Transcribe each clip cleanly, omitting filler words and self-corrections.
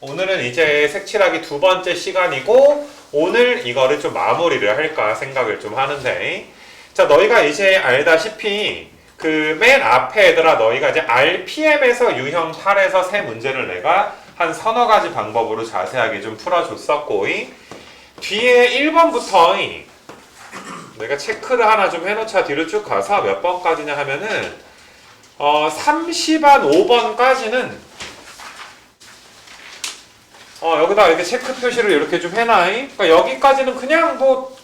오늘은 이제 색칠하기 두 번째 시간이고 오늘 이거를 좀 마무리를 할까 생각을 좀 하는데, 자, 너희가 이제 알다시피 그 맨 앞에 얘들아 너희가 이제 RPM에서 유형 8에서 세 문제를 내가 한 서너 가지 방법으로 자세하게 좀 풀어줬었고, 뒤에 1번부터 내가 체크를 하나 좀 해놓자. 뒤로 쭉 가서 몇 번까지냐 하면은 30한 5번까지는 여기다 이렇게 체크 표시를 이렇게 좀 해놔. 그러니까 여기까지는 그냥 뭐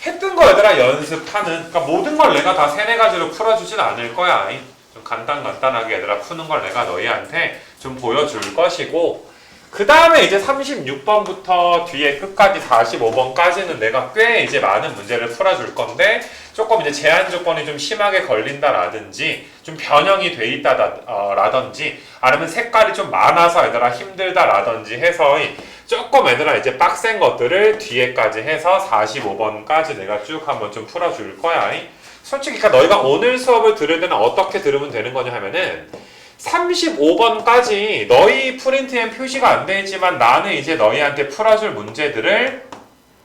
했던 거 얘들아 연습하는, 그러니까 모든 걸 내가 다 세네 가지로 풀어주진 않을 거야. 좀 간단하게 얘들아 푸는 걸 내가 너희한테 좀 보여줄 것이고, 그 다음에 이제 36번부터 뒤에 끝까지 45번까지는 내가 꽤 이제 많은 문제를 풀어줄 건데, 조금 이제 제한 조건이 좀 심하게 걸린다라든지 좀 변형이 돼 있다라든지 아니면 색깔이 좀 많아서 얘들아 힘들다라든지 해서 조금 얘들아 이제 빡센 것들을 뒤에까지 해서 45번까지 내가 쭉 한번 좀 풀어줄 거야. 솔직히 그러니까 너희가 오늘 수업을 들을 때는 어떻게 들으면 되는 거냐 하면은 35번까지 너희 프린트엔 표시가 안 돼 있지만 나는 이제 너희한테 풀어줄 문제들을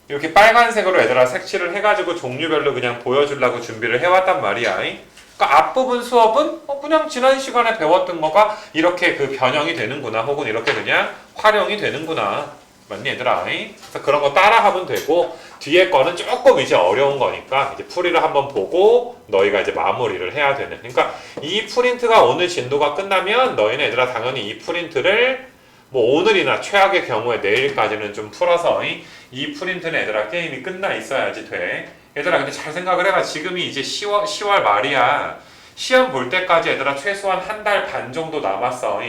이렇게 빨간색으로 얘들아 색칠을 해가지고 종류별로 그냥 보여주려고 준비를 해왔단 말이야. 그러니까 앞부분 수업은 그냥 지난 시간에 배웠던 거가 이렇게 그 변형이 되는구나, 혹은 이렇게 그냥 활용이 되는구나. 맞니 얘들아? 그래서 그런 거 따라하면 되고, 뒤에 거는 조금 이제 어려운 거니까 이제 풀이를 한번 보고 너희가 이제 마무리를 해야 되는. 그러니까 이 프린트가 오늘 진도가 끝나면 너희는 얘들아 당연히 이 프린트를 뭐 오늘이나 최악의 경우에 내일까지는 좀 풀어서 이 프린트는 얘들아 게임이 끝나 있어야지 돼. 얘들아 근데 잘 생각을 해봐. 지금이 이제 10월 말이야. 시험 볼 때까지 얘들아 최소한 한 달 반 정도 남았어.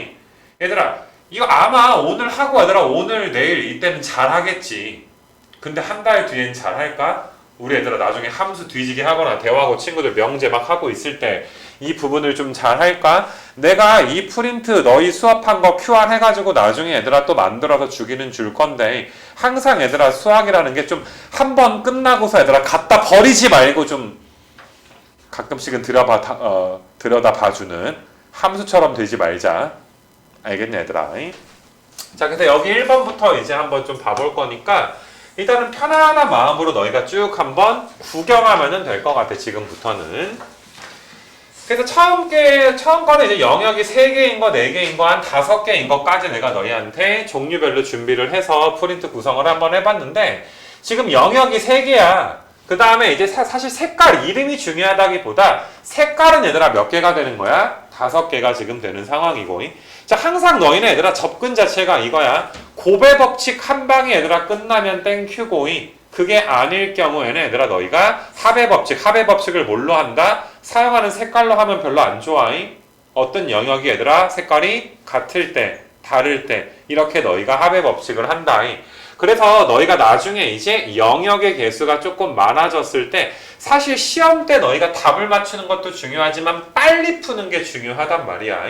얘들아 이거 아마 오늘 하고 얘들아 오늘 내일 이때는 잘 하겠지. 근데 한 달 뒤엔 잘 할까? 우리 얘들아 나중에 함수 뒤지기 하거나 대화하고 친구들 명제 막 하고 있을 때 이 부분을 좀 잘 할까? 내가 이 프린트 너희 수업한 거 QR 해가지고 나중에 얘들아 또 만들어서 주기는 줄 건데, 항상 얘들아 수학이라는 게 좀 한 번 끝나고서 얘들아 갖다 버리지 말고 좀 가끔씩은 들여다 봐주는 함수처럼 되지 말자. 알겠냐 얘들아? 자, 그래서 여기 1번부터 이제 한번 좀 봐볼 거니까 일단은 편안한 마음으로 너희가 쭉 한번 구경하면 될 것 같아, 지금부터는. 그래서 처음 거는 이제 영역이 3개인 거, 4개인 거, 한 5개인 거까지 내가 너희한테 종류별로 준비를 해서 프린트 구성을 한번 해봤는데, 지금 영역이 3개야. 그 다음에 이제 사실 색깔 이름이 중요하다기보다 색깔은 얘들아 몇 개가 되는 거야? 5개가 지금 되는 상황이고. 자, 항상 너희는 얘들아 접근 자체가 이거야. 곱의 법칙 한 방에 얘들아 끝나면 땡큐고, 그게 아닐 경우에는 얘들아 너희가 합의 법칙을 뭘로 한다? 사용하는 색깔로 하면 별로 안 좋아. 어떤 영역이 얘들아 색깔이 같을 때, 다를 때 이렇게 너희가 합의 법칙을 한다. 그래서 너희가 나중에 이제 영역의 개수가 조금 많아졌을 때 사실 시험 때 너희가 답을 맞추는 것도 중요하지만 빨리 푸는 게 중요하단 말이야.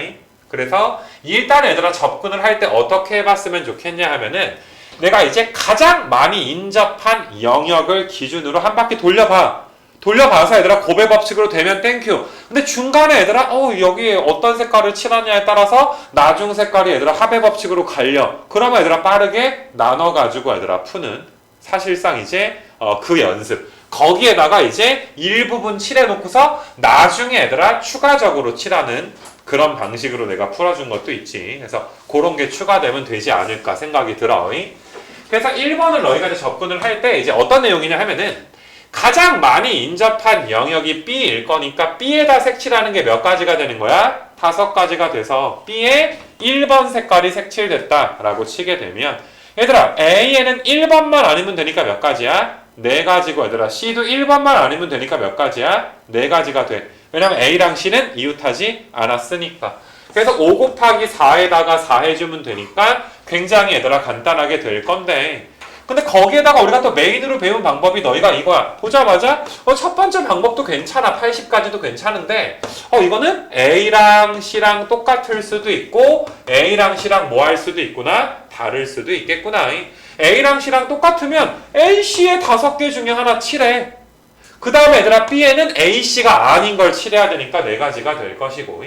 그래서 일단 얘들아 접근을 할 때 어떻게 해봤으면 좋겠냐 하면은, 내가 이제 가장 많이 인접한 영역을 기준으로 한 바퀴 돌려봐서 얘들아 곱의 법칙으로 되면 땡큐. 근데 중간에 얘들아 여기에 어떤 색깔을 칠하냐에 따라서 나중 색깔이 얘들아 합의 법칙으로 갈려. 그러면 얘들아 빠르게 나눠가지고 얘들아 푸는, 사실상 이제 그 연습. 거기에다가 이제 일부분 칠해놓고서 나중에 얘들아 추가적으로 칠하는 그런 방식으로 내가 풀어준 것도 있지. 그래서 그런 게 추가되면 되지 않을까 생각이 들어. 그래서 1번을 너희가 이제 접근을 할 때 이제 어떤 내용이냐 하면은, 가장 많이 인접한 영역이 B일 거니까 B에다 색칠하는 게 몇 가지가 되는 거야? 5가지가 돼서 B에 1번 색깔이 색칠됐다라고 치게 되면, 얘들아 A에는 1번만 아니면 되니까 몇 가지야? 4가지고 얘들아 C도 1번만 아니면 되니까 몇 가지야? 4가지가 돼. 왜냐면 A랑 C는 이웃하지 않았으니까. 그래서 5 곱하기 4에다가 4 해주면 되니까 굉장히 얘들아 간단하게 될 건데, 근데 거기에다가 우리가 또 메인으로 배운 방법이 너희가 이거야. 보자마자 첫 번째 방법도 괜찮아. 80까지도 괜찮은데 이거는 A랑 C랑 똑같을 수도 있고 A랑 C랑 뭐 할 수도 있구나, 다를 수도 있겠구나. A랑 C랑 똑같으면 A, C의 5개 중에 하나 칠해. 그 다음에 얘들아 B에는 A, C가 아닌 걸 칠해야 되니까 4가지가 될 것이고,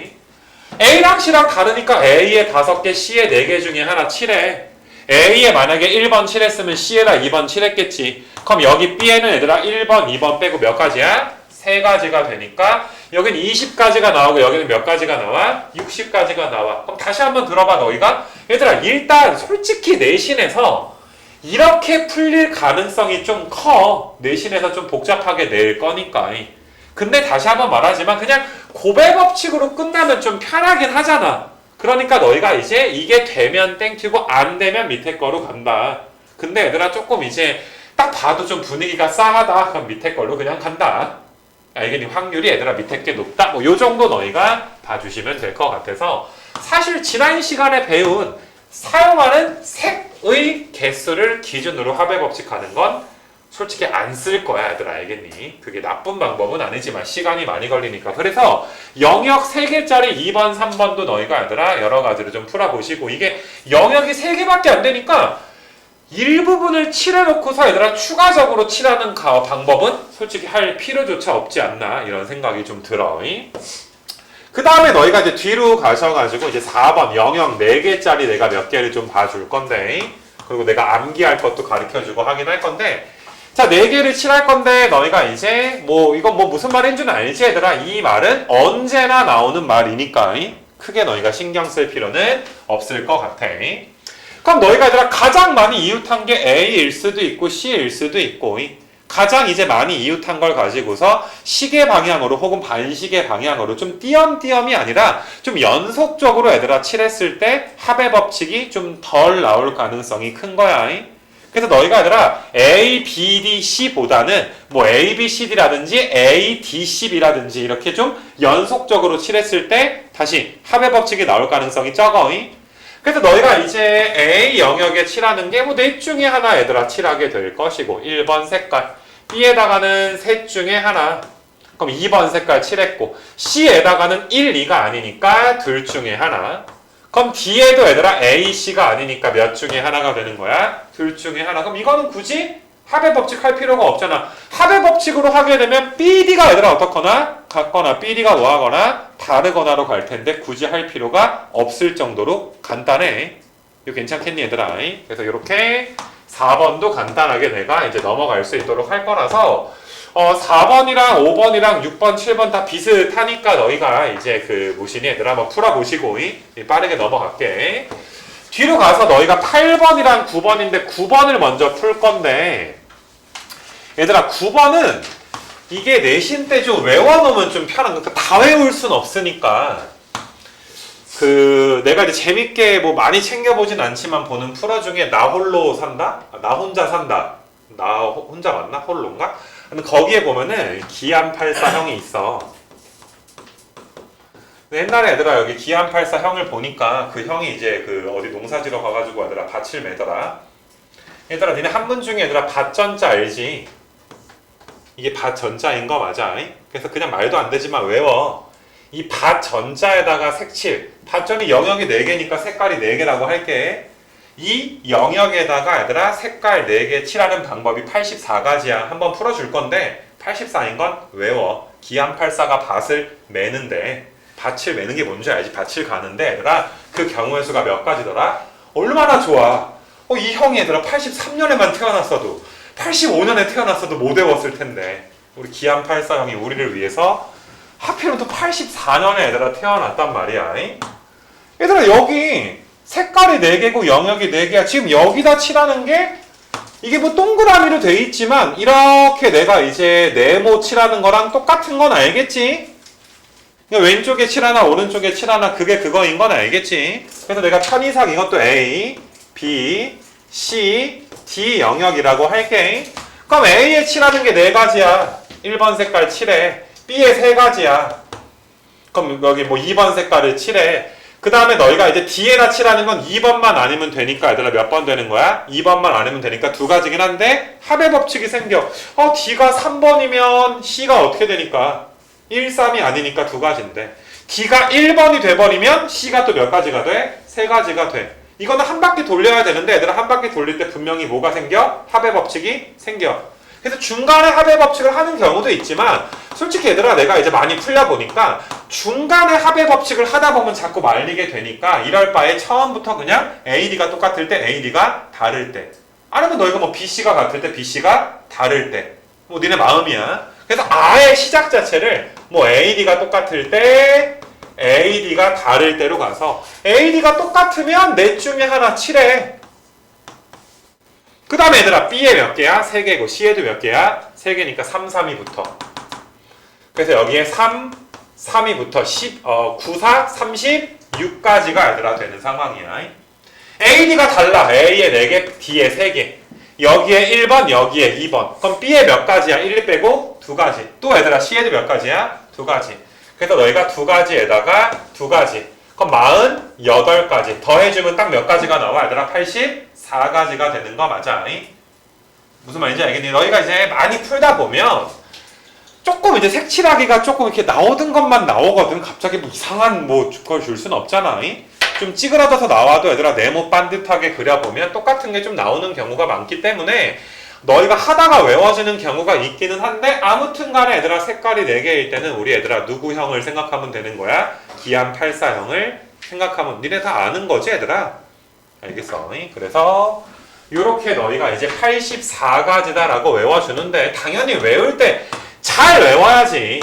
A랑 C랑 다르니까 A의 5개, C의 4개 중에 하나 칠해. A에 만약에 1번 칠했으면 C에다 2번 칠했겠지. 그럼 여기 B에는 얘들아 1번, 2번 빼고 몇 가지야? 3가지가 되니까 여기는 20가지가 나오고 여기는 몇 가지가 나와? 60가지가 나와. 그럼 다시 한번 들어봐 너희가. 얘들아 일단 솔직히 내신에서 이렇게 풀릴 가능성이 좀 커. 내신에서 좀 복잡하게 낼 거니까. 근데 다시 한번 말하지만 그냥 고배 법칙으로 끝나면 좀 편하긴 하잖아. 그러니까 너희가 이제 이게 되면 땡큐고 안 되면 밑에 거로 간다. 근데 얘들아 조금 이제 딱 봐도 좀 분위기가 싸하다. 그럼 밑에 걸로 그냥 간다. 알겠니? 확률이 얘들아 밑에 게 높다. 뭐 요 정도 너희가 봐주시면 될 것 같아서 사실 지난 시간에 배운 사용하는 색의 개수를 기준으로 합의 법칙 하는 건 솔직히 안 쓸 거야 얘들아. 알겠니? 그게 나쁜 방법은 아니지만 시간이 많이 걸리니까. 그래서 영역 3개짜리 2번 3번도 너희가 얘들아 여러 가지로 좀 풀어보시고 이게 영역이 3개밖에 안 되니까 일부분을 칠해놓고서 얘들아 추가적으로 칠하는 방법은 솔직히 할 필요조차 없지 않나 이런 생각이 좀 들어. 그 다음에 너희가 이제 뒤로 가셔가지고 이제 4번 영역 4개짜리 내가 몇 개를 좀 봐줄 건데 그리고 내가 암기할 것도 가르쳐주고 하긴 할 건데 자 4개를 칠할 건데 너희가 이제 뭐 이건 뭐 무슨 말인 줄 알지 얘들아? 이 말은 언제나 나오는 말이니까 크게 너희가 신경 쓸 필요는 없을 것 같아. 그럼 너희가 얘들아 가장 많이 이웃한 게 A일 수도 있고 C일 수도 있고 가장 이제 많이 이웃한 걸 가지고서 시계 방향으로 혹은 반시계 방향으로 좀 띄엄띄엄이 아니라 좀 연속적으로 얘들아 칠했을 때 합의 법칙이 좀 덜 나올 가능성이 큰 거야. 그래서 너희가 얘들아 A, B, D, C보다는 뭐 A, B, C, D라든지 A, D, C, B라든지 이렇게 좀 연속적으로 칠했을 때 다시 합의 법칙이 나올 가능성이 적어. 그래서 너희가 이제 A 영역에 칠하는 게 뭐 넷 중에 하나 얘들아 칠하게 될 것이고 1번 색깔 B에다가는 셋 중에 하나 그럼 2번 색깔 칠했고 C에다가는 1, 2가 아니니까 둘 중에 하나 그럼 D에도 얘들아 A, C가 아니니까 몇 중에 하나가 되는 거야? 둘 중에 하나. 그럼 이거는 굳이 합의 법칙 할 필요가 없잖아. 합의 법칙으로 하게 되면 BD가 얘들아 어떻거나 같거나 BD가 뭐하거나 다르거나로 갈 텐데 굳이 할 필요가 없을 정도로 간단해. 이거 괜찮겠니 얘들아? 그래서 이렇게 4번도 간단하게 내가 이제 넘어갈 수 있도록 할 거라서 4번이랑 5번이랑 6번, 7번 다 비슷하니까 너희가 이제 그 무신이 얘들아 한번 풀어보시고 빠르게 넘어갈게. 뒤로 가서 너희가 8번이랑 9번인데 9번을 먼저 풀 건데 얘들아 9번은 이게 내신 때 좀 외워놓으면 좀 편한 거니까 다 외울 순 없으니까 그 내가 이제 재밌게 뭐 많이 챙겨보진 않지만 보는 프로 중에 나 홀로 산다? 나 혼자 산다. 나 혼자 맞나? 홀로인가? 근데 거기에 보면은 기안84 형이 있어. 옛날에 얘들아 여기 기안84 형을 보니까 그 형이 이제 그 어디 농사지러 가가지고 얘들아 밭을 매더라. 얘들아 니네 한문 중에 얘들아 밭전자 알지? 이게 밭전자인 거 맞아? 그래서 그냥 말도 안 되지만 외워. 이 밭전자에다가 색칠. 밭전이 영역이 4개니까 색깔이 4개라고 할게. 이 영역에다가 얘들아 색깔 4개 칠하는 방법이 84가지야. 한번 풀어줄 건데 84인 건 외워. 기안84가 밭을 매는데 밭을 매는 게 뭔지 알지? 밭을 가는데 얘들아 그 경우의 수가 몇 가지더라? 얼마나 좋아. 이 형이 얘들아 83년에만 태어났어도 85년에 태어났어도 못 외웠을 텐데 우리 기안84 형이 우리를 위해서 하필이면 또 84년에 얘들아 태어났단 말이야. 얘들아 여기 색깔이 4개고 영역이 4개야. 지금 여기다 칠하는 게 이게 뭐 동그라미로 돼 있지만 이렇게 내가 이제 네모 칠하는 거랑 똑같은 건 알겠지? 왼쪽에 칠하나 오른쪽에 칠하나 그게 그거인 건 알겠지? 그래서 내가 편의상 이것도 A, B, C, D 영역이라고 할게. 그럼 A에 칠하는 게 4가지야. 1번 색깔 칠해. B에 3가지야. 그럼 여기 뭐 2번 색깔을 칠해. 그 다음에 너희가 이제 D에다 칠하는 건 2번만 아니면 되니까 얘들아 몇 번 되는 거야? 2번만 아니면 되니까 2가지긴 한데 합의 법칙이 생겨. D가 3번이면 C가 어떻게 되니까? 1, 3이 아니니까 2가지인데 D가 1번이 돼버리면 C가 또 몇 가지가 돼? 3가지가 돼. 이거는 한 바퀴 돌려야 되는데 얘들아 한 바퀴 돌릴 때 분명히 뭐가 생겨? 합의 법칙이 생겨. 그래서 중간에 합의 법칙을 하는 경우도 있지만 솔직히 얘들아 내가 이제 많이 풀려보니까 중간에 합의 법칙을 하다 보면 자꾸 말리게 되니까 이럴 바에 처음부터 그냥 AD가 똑같을 때 AD가 다를 때 아니면 너희가 뭐 BC가 같을 때 BC가 다를 때 뭐 니네 마음이야. 그래서 아예 시작 자체를 뭐 AD가 똑같을 때 AD가 다를 때로 가서 AD가 똑같으면 넷 중에 하나 칠해. 그 다음에 얘들아 B에 몇 개야? 3개고 C에도 몇 개야? 3개니까 3, 3이 붙어. 그래서 여기에 3, 3이 붙어 9, 4, 36까지가 얘들아 되는 상황이야. AD가 달라. A에 4개, D에 3개. 여기에 1번, 여기에 2번. 그럼 B에 몇 가지야? 1 빼고 2가지. 또 얘들아 C에도 몇 가지야? 2가지. 그래서 너희가 2가지에다가 2가지. 그럼 48가지. 더해주면 딱 몇 가지가 나와? 얘들아 84가지가 되는 거 맞아? 무슨 말인지 알겠니? 너희가 이제 많이 풀다 보면 조금 이제 색칠하기가 조금 이렇게 나오던 것만 나오거든. 갑자기 뭐 이상한 뭐 걸 줄 수는 없잖아. 좀 찌그러져서 나와도 얘들아 네모 반듯하게 그려보면 똑같은 게 좀 나오는 경우가 많기 때문에 너희가 하다가 외워지는 경우가 있기는 한데 아무튼 간에 얘들아 색깔이 4개일 때는 우리 얘들아 누구형을 생각하면 되는 거야? 기안 84형을 생각하면 니네 다 아는 거지 얘들아? 알겠어? 그래서 요렇게 너희가 이제 84가지다 라고 외워주는데 당연히 외울 때 잘 외워야지.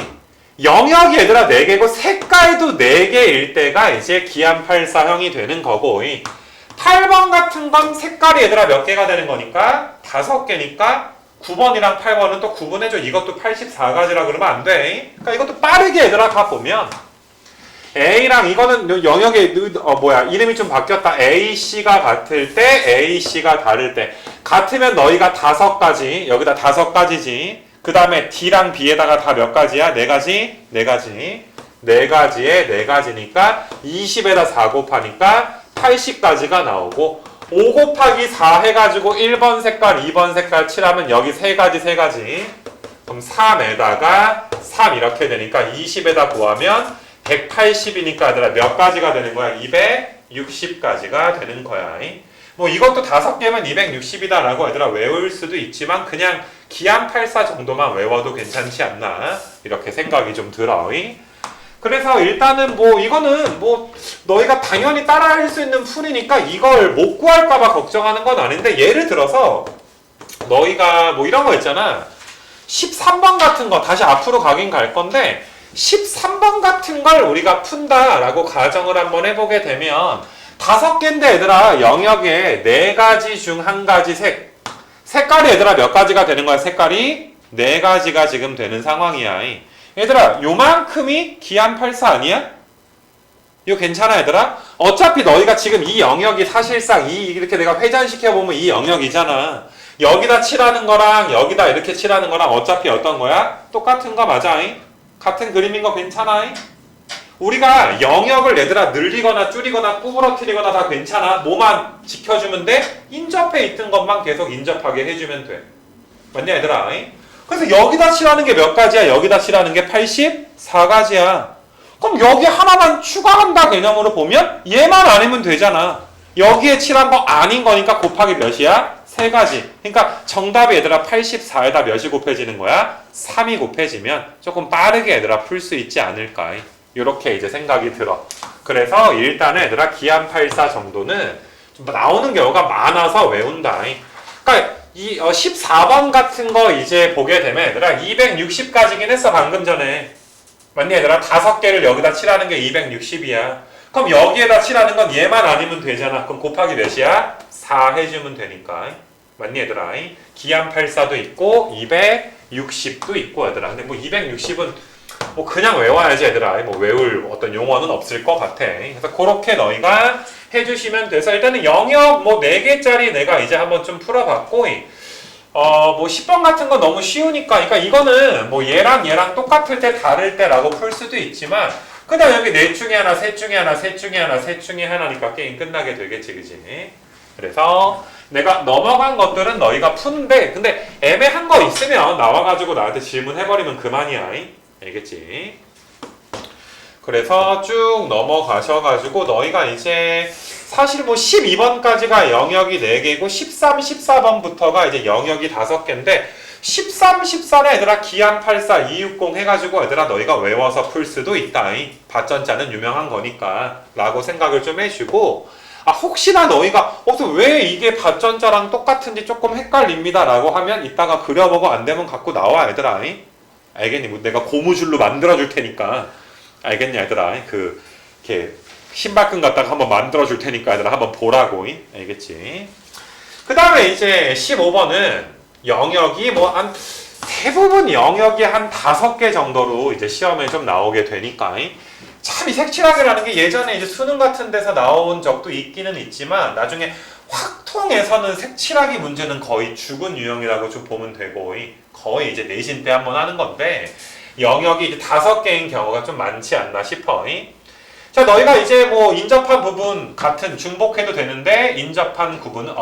영역이 얘들아 4개고 색깔도 4개일 때가 이제 기안 84형이 되는 거고 8번 같은 건 색깔이 얘들아 몇 개가 되는 거니까 5개니까 9번이랑 8번은 또 구분해줘. 이것도 84가지라 그러면 안 돼. 그러니까 이것도 빠르게 얘들아 가보면 A랑 이거는 영역의 이름이 좀 바뀌었다. AC가 같을 때 AC가 다를 때 같으면 너희가 5가지 여기다 5가지지. 그 다음에 D랑 B에다가 다 몇 가지야? 4가지? 4가지. 4가지에 4가지니까 20에다 4 곱하니까 80가지가 나오고 5 곱하기 4 해가지고 1번 색깔, 2번 색깔 칠하면 여기 3가지, 3가지. 그럼 3에다가 3 이렇게 되니까 20에다 구하면 180이니까 얘들아 몇 가지가 되는 거야? 260가지가 되는 거야. 뭐 이것도 5개면 260이다 라고 얘들아 외울 수도 있지만 그냥 기안 84 정도만 외워도 괜찮지 않나 이렇게 생각이 좀 들어. 그래서 일단은 뭐 이거는 뭐 너희가 당연히 따라할 수 있는 풀이니까 이걸 못 구할까봐 걱정하는 건 아닌데 예를 들어서 너희가 뭐 이런 거 있잖아. 13번 같은 거 다시 앞으로 가긴 갈 건데 13번 같은 걸 우리가 푼다라고 가정을 한번 해보게 되면 5개인데 얘들아 영역에 4가지 중 1가지 색깔이 얘들아 몇 가지가 되는 거야? 색깔이 4가지가 지금 되는 상황이야. 얘들아 요만큼이 기안 84 아니야? 이거 괜찮아 얘들아? 어차피 너희가 지금 이 영역이 사실상 이렇게 내가 회전시켜보면 이 영역이잖아. 여기다 칠하는 거랑 여기다 이렇게 칠하는 거랑 어차피 어떤 거야? 똑같은 거 맞아? 같은 그림인 거 괜찮아? 우리가 영역을 얘들아 늘리거나 줄이거나 구부러뜨리거나 다 괜찮아. 뭐만 지켜주면 돼? 인접해 있던 것만 계속 인접하게 해주면 돼. 맞냐 얘들아? 그래서 여기다 칠하는 게 몇 가지야? 여기다 칠하는 게 84가지야. 그럼 여기 하나만 추가한다 개념으로 보면 얘만 아니면 되잖아. 여기에 칠한 거 아닌 거니까 곱하기 몇이야? 3가지. 그러니까 정답이 얘들아 84에다 몇이 곱해지는 거야? 3이 곱해지면 조금 빠르게 얘들아 풀 수 있지 않을까. 이렇게 이제 생각이 들어. 그래서 일단은 얘들아 기안 84 정도는 좀 나오는 경우가 많아서 외운다. 그러니까 이 14번 같은 거 이제 보게 되면 얘들아 260까지긴 했어 방금 전에. 맞니 얘들아? 5개를 여기다 칠하는 게 260이야. 그럼 여기에다 칠하는 건 얘만 아니면 되잖아. 그럼 곱하기 몇이야? 4 해주면 되니까. 맞니 얘들아? 기안 84도 있고 260도 있고 얘들아. 근데 뭐 260은 뭐 그냥 외워야지 얘들아. 뭐 외울 어떤 용어는 없을 것 같아. 그래서 그렇게 너희가 해주시면 돼서 일단은 영역 뭐 4개짜리 내가 이제 한번 좀 풀어봤고 뭐 10번 같은 건 너무 쉬우니까 그러니까 이거는 뭐 얘랑 똑같을 때 다를 때라고 풀 수도 있지만 그 다음 여기 넷 중에 하나, 셋 중에 하나, 셋 중에 하나, 셋 중에 하나니까 게임 끝나게 되겠지 그지? 그래서 내가 넘어간 것들은 너희가 푸는데 근데 애매한 거 있으면 나와가지고 나한테 질문해버리면 그만이야. 알겠지? 그래서 쭉 넘어가셔가지고 너희가 이제 사실 뭐 12번까지가 영역이 4개고 13, 14번부터가 이제 영역이 5개인데 13, 14는 얘들아 기한 84, 260 해가지고 얘들아 너희가 외워서 풀 수도 있다. 밭전자는 유명한 거니까 라고 생각을 좀 해주고, 혹시나 너희가 왜 이게 밭전자랑 똑같은지 조금 헷갈립니다 라고 하면 이따가 그려보고 안 되면 갖고 나와 얘들아. 알겠니? 뭐 내가 고무줄로 만들어 줄 테니까. 알겠냐 얘들아? 이렇게 신발끈 갖다가 한번 만들어 줄 테니까 얘들아 한번 보라고. 알겠지? 그 다음에 이제 15번은 영역이 대부분 영역이 한 5개 정도로 이제 시험에 좀 나오게 되니까. 참 이 색칠하기라는 게 예전에 이제 수능 같은 데서 나온 적도 있기는 있지만 나중에 확통에서는 색칠하기 문제는 거의 죽은 유형이라고 좀 보면 되고, 거의 이제 내신 때 한번 하는 건데 영역이 이제 5개인 경우가 좀 많지 않나 싶어. 자, 너희가 이제 뭐 인접한 부분 같은 중복해도 되는데 인접한 부분